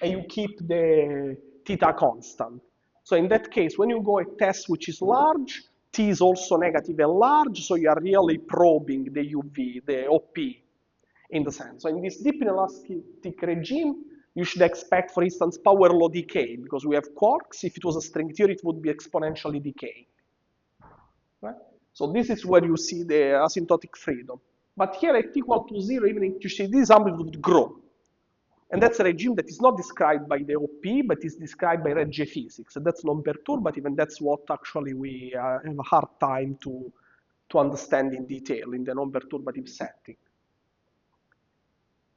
and you keep the theta constant. So in that case, when you go at s which is large, t is also negative and large, so you are really probing the UV, the OP, in the sense. So in this deep inelastic regime, you should expect, for instance, power law decay, because we have quarks. If it was a string theory, it would be exponentially decaying. Right? So this is where you see the asymptotic freedom. But here at t equal to 0, even if you see this amplitude would grow. And that's a regime that is not described by the OP, but is described by Regge physics. And that's non-perturbative, and that's what actually we have a hard time to understand in detail in the non-perturbative setting,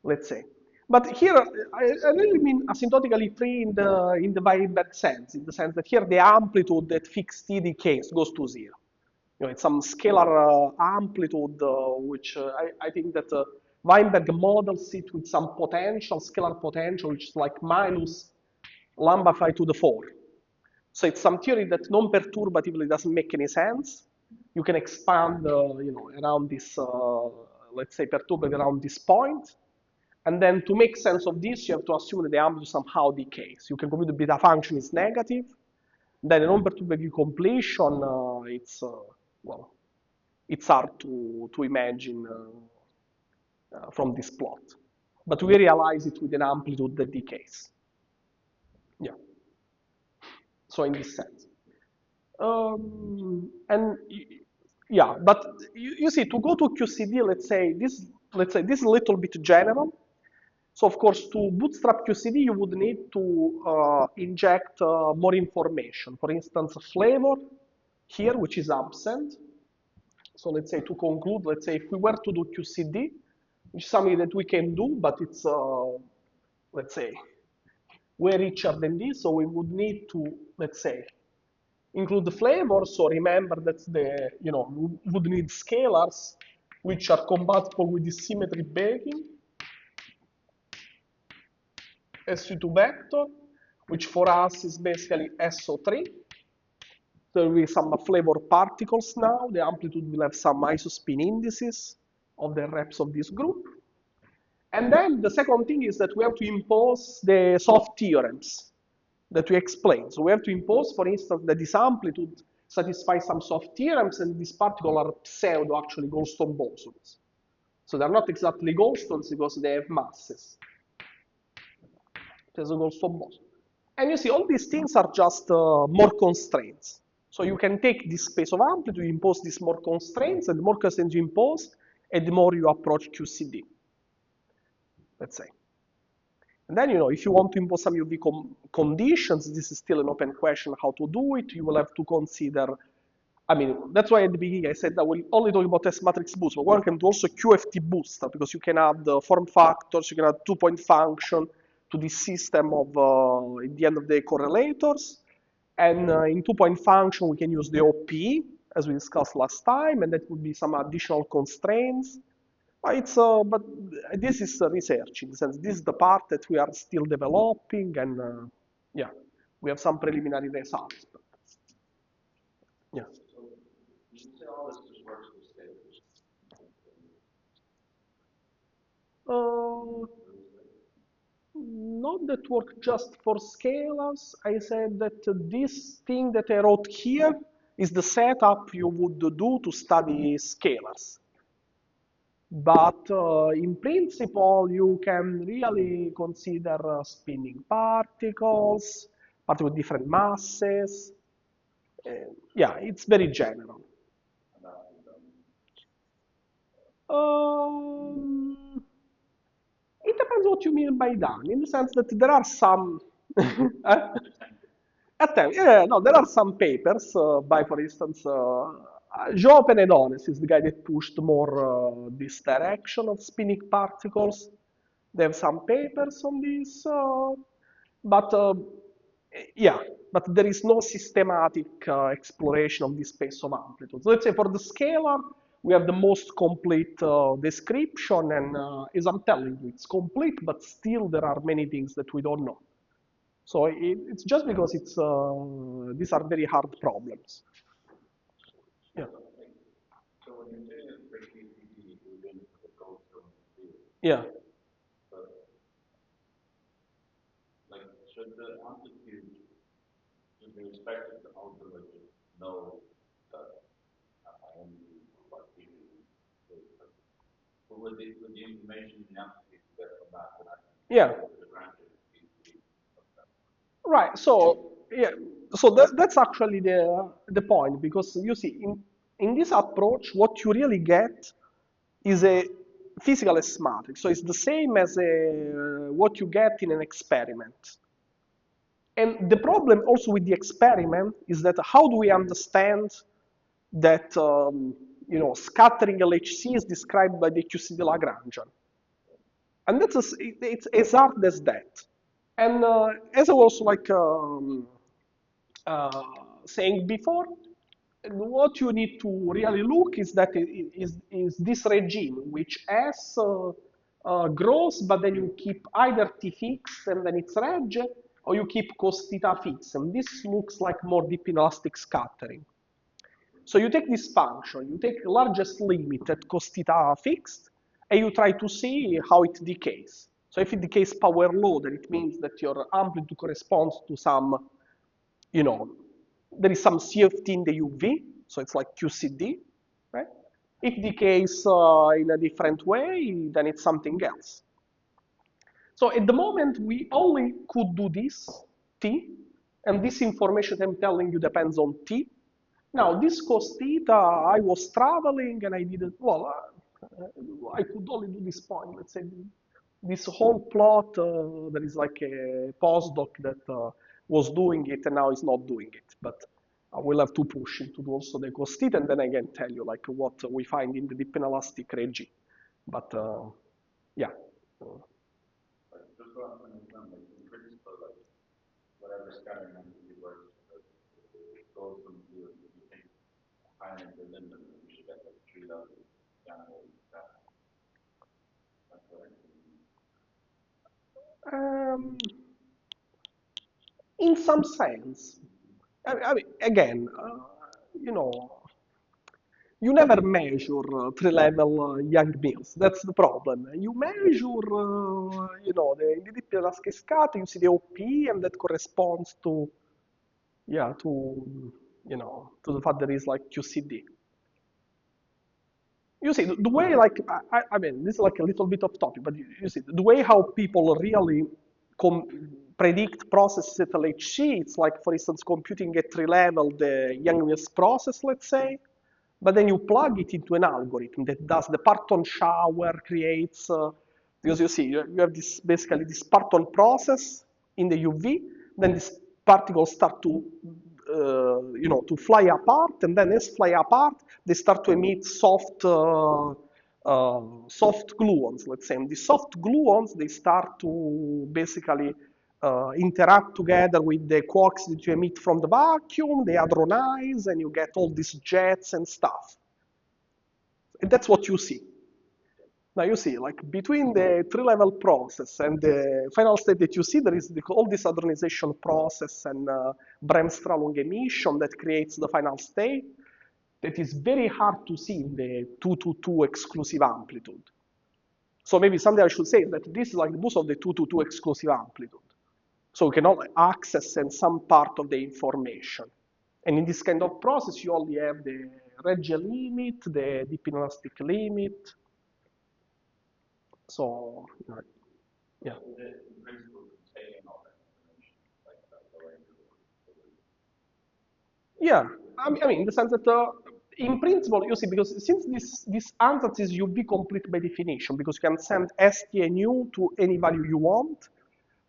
let's say. But here, I really mean asymptotically free in the Weinberg sense, in the sense that here the amplitude that fixed t decays goes to 0. It's some scalar amplitude, which I think that Weinberg models it with some potential, scalar potential, which is like minus lambda phi to the 4. So it's some theory that non-perturbatively doesn't make any sense. You can expand, around this, let's say, perturbative around this point. And then to make sense of this, you have to assume that the amplitude somehow decays. You can compute the beta function is negative. Then a non-perturbative completion, well, it's hard to imagine from this plot. But we realize it with an amplitude that decays. Yeah. So in this sense. And yeah, but you see, to go to QCD, let's say this is a little bit general. So of course, to bootstrap QCD, you would need to inject more information. For instance, a flavor here, which is absent. So let's say to conclude, let's say if we were to do QCD, which is something that we can do, but it's, let's say, way richer than this. So we would need to, let's say, include the flavor. So remember that we would need scalars which are compatible with the symmetry baking. SU2 vector, which for us is basically SO3. There will be some flavor particles now. The amplitude will have some isospin indices of the reps of this group. And then the second thing is that we have to impose the soft theorems that we explained. So we have to impose, for instance, that this amplitude satisfies some soft theorems, and these particles are pseudo, actually, Goldstone bosons. So they're not exactly Goldstones because they have masses. There's a Goldstone boson. And you see, all these things are just more constraints. So you can take this space of amplitude, impose these more constraints, and the more constraints you impose, and the more you approach QCD, let's say. And then, if you want to impose some UV conditions, this is still an open question how to do it. You will have to consider, I mean, that's why at the beginning I said I will only talk about S-matrix boost, but one can do also QFT booster, because you can add form factors, you can add two-point function to this system of, in the end of the day, correlators. And in two-point function, we can use the OP, as we discussed last time, and that would be some additional constraints. But this is research, in the sense this is the part that we are still developing, and yeah, we have some preliminary results. But, yeah. So you say all this just works with scalars. Not that work just for scalars. I said that this thing that I wrote here is the setup you would do to study scalars. But in principle, you can really consider spinning particles with different masses. Yeah, it's very general. Um, it depends what you mean by done, in the sense that there are some. Yeah, no, there are some papers by, for instance, Joe Penedones is the guy that pushed more this direction of spinning particles. They have some papers on this, but yeah, but there is no systematic exploration of this space of amplitudes. Let's say for the scalar, we have the most complete description, and as I'm telling you, it's complete, but still there are many things that we don't know. So it's just because these are very hard problems. Yeah. So when you say it's for QCD, you're going for the cornerstone field. Yeah. But like, should the amplitude, should be respected to ultraviolet know that I am what QCD is? But with the information in the amplitude you get from that, then I can Yeah. the branches of QCD. Right. So yeah. So that's actually the point, because you see in this approach, what you really get is a physical S matrix. So it's the same as what you get in an experiment. And the problem also with the experiment is that how do we understand that scattering LHC is described by the QCD Lagrangian? And it's as hard as that. And as I was like uh, saying before, what you need to really look is that is this regime which S grows, but then you keep either T fixed and then it's reg, or you keep cos theta fixed. And this looks like more deep inelastic scattering. So you take this function, you take the largest limit at cos theta fixed, and you try to see how it decays. So if it decays power law, then it means that your amplitude corresponds to some, there is some CFT in the UV, so it's like QCD, right? If it decays in a different way, then it's something else. So at the moment, we only could do this, T, and this information I'm telling you depends on T. Now, this cos theta, I was traveling and I didn't, well, I could only do this point. Let's say this whole plot, there is like a postdoc that was doing it and now is not doing it. But I will have to push him to do also the cos theta, and then I can tell you like what we find in the deep inelastic regime. But yeah. Like, just so I understand, like, in principle, like, whatever scattering amplitude works, it goes from zero to you think higher the limit, you should get like 3,000 downward that. That's correct. Um, in some sense, I mean, again, you never measure tree-level young mills. That's the problem. You measure, the deep inelastic scatter, you see the OP, and that corresponds to, yeah, to the fact there is like QCD. You see, the way like, I mean, this is like a little bit off topic, but you see, the way how people really predict processes at LHC, it's like, for instance, computing at tree level the Young-Mills process, let's say, but then you plug it into an algorithm that does the parton shower, creates, because you see, you have this basically this parton process in the UV, then these particles start to, to fly apart, and then as fly apart, they start to emit soft gluons, let's say. And the soft gluons, they start to basically interact together with the quarks that you emit from the vacuum, they hadronize, and you get all these jets and stuff. And that's what you see. Now you see, like between the tree-level process and the final state that you see, there is all this hadronization process and Bremsstrahlung emission that creates the final state that is very hard to see in the 222 exclusive amplitude. So maybe someday I should say that this is like the boost of the 222 exclusive amplitude. So we can only access and some part of the information. And in this kind of process, you only have the Regge limit, the deep inelastic limit. So, yeah. In principle, taking all that information, like that, Yeah, I mean, in the sense that In principle, you see, because since this ansatz is UV complete by definition, because you can send ST and U to any value you want,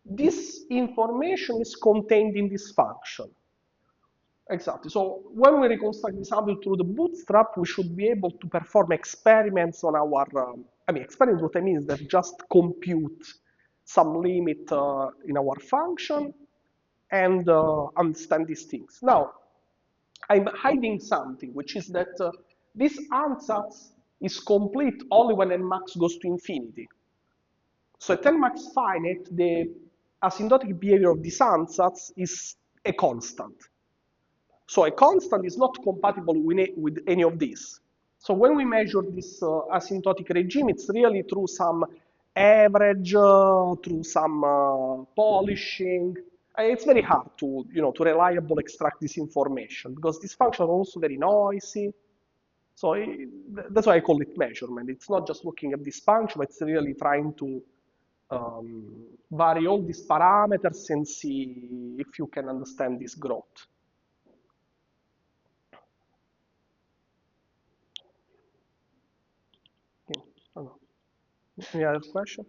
this information is contained in this function. Exactly. So when we reconstruct this sample through the bootstrap, we should be able to perform experiments on our, I mean, experiments, what I mean is that just compute some limit in our function and understand these things. Now, I'm hiding something, which is that this ansatz is complete only when n max goes to infinity. So at n max finite, the asymptotic behavior of this ansatz is a constant. So a constant is not compatible with any of these. So when we measure this asymptotic regime, it's really through some average, through some polishing. It's very hard to, to reliably extract this information because these functions are also very noisy. So that's why I call it measurement. It's not just looking at this function, but it's really trying to vary all these parameters and see if you can understand this growth. Okay. Oh, no. Any other question?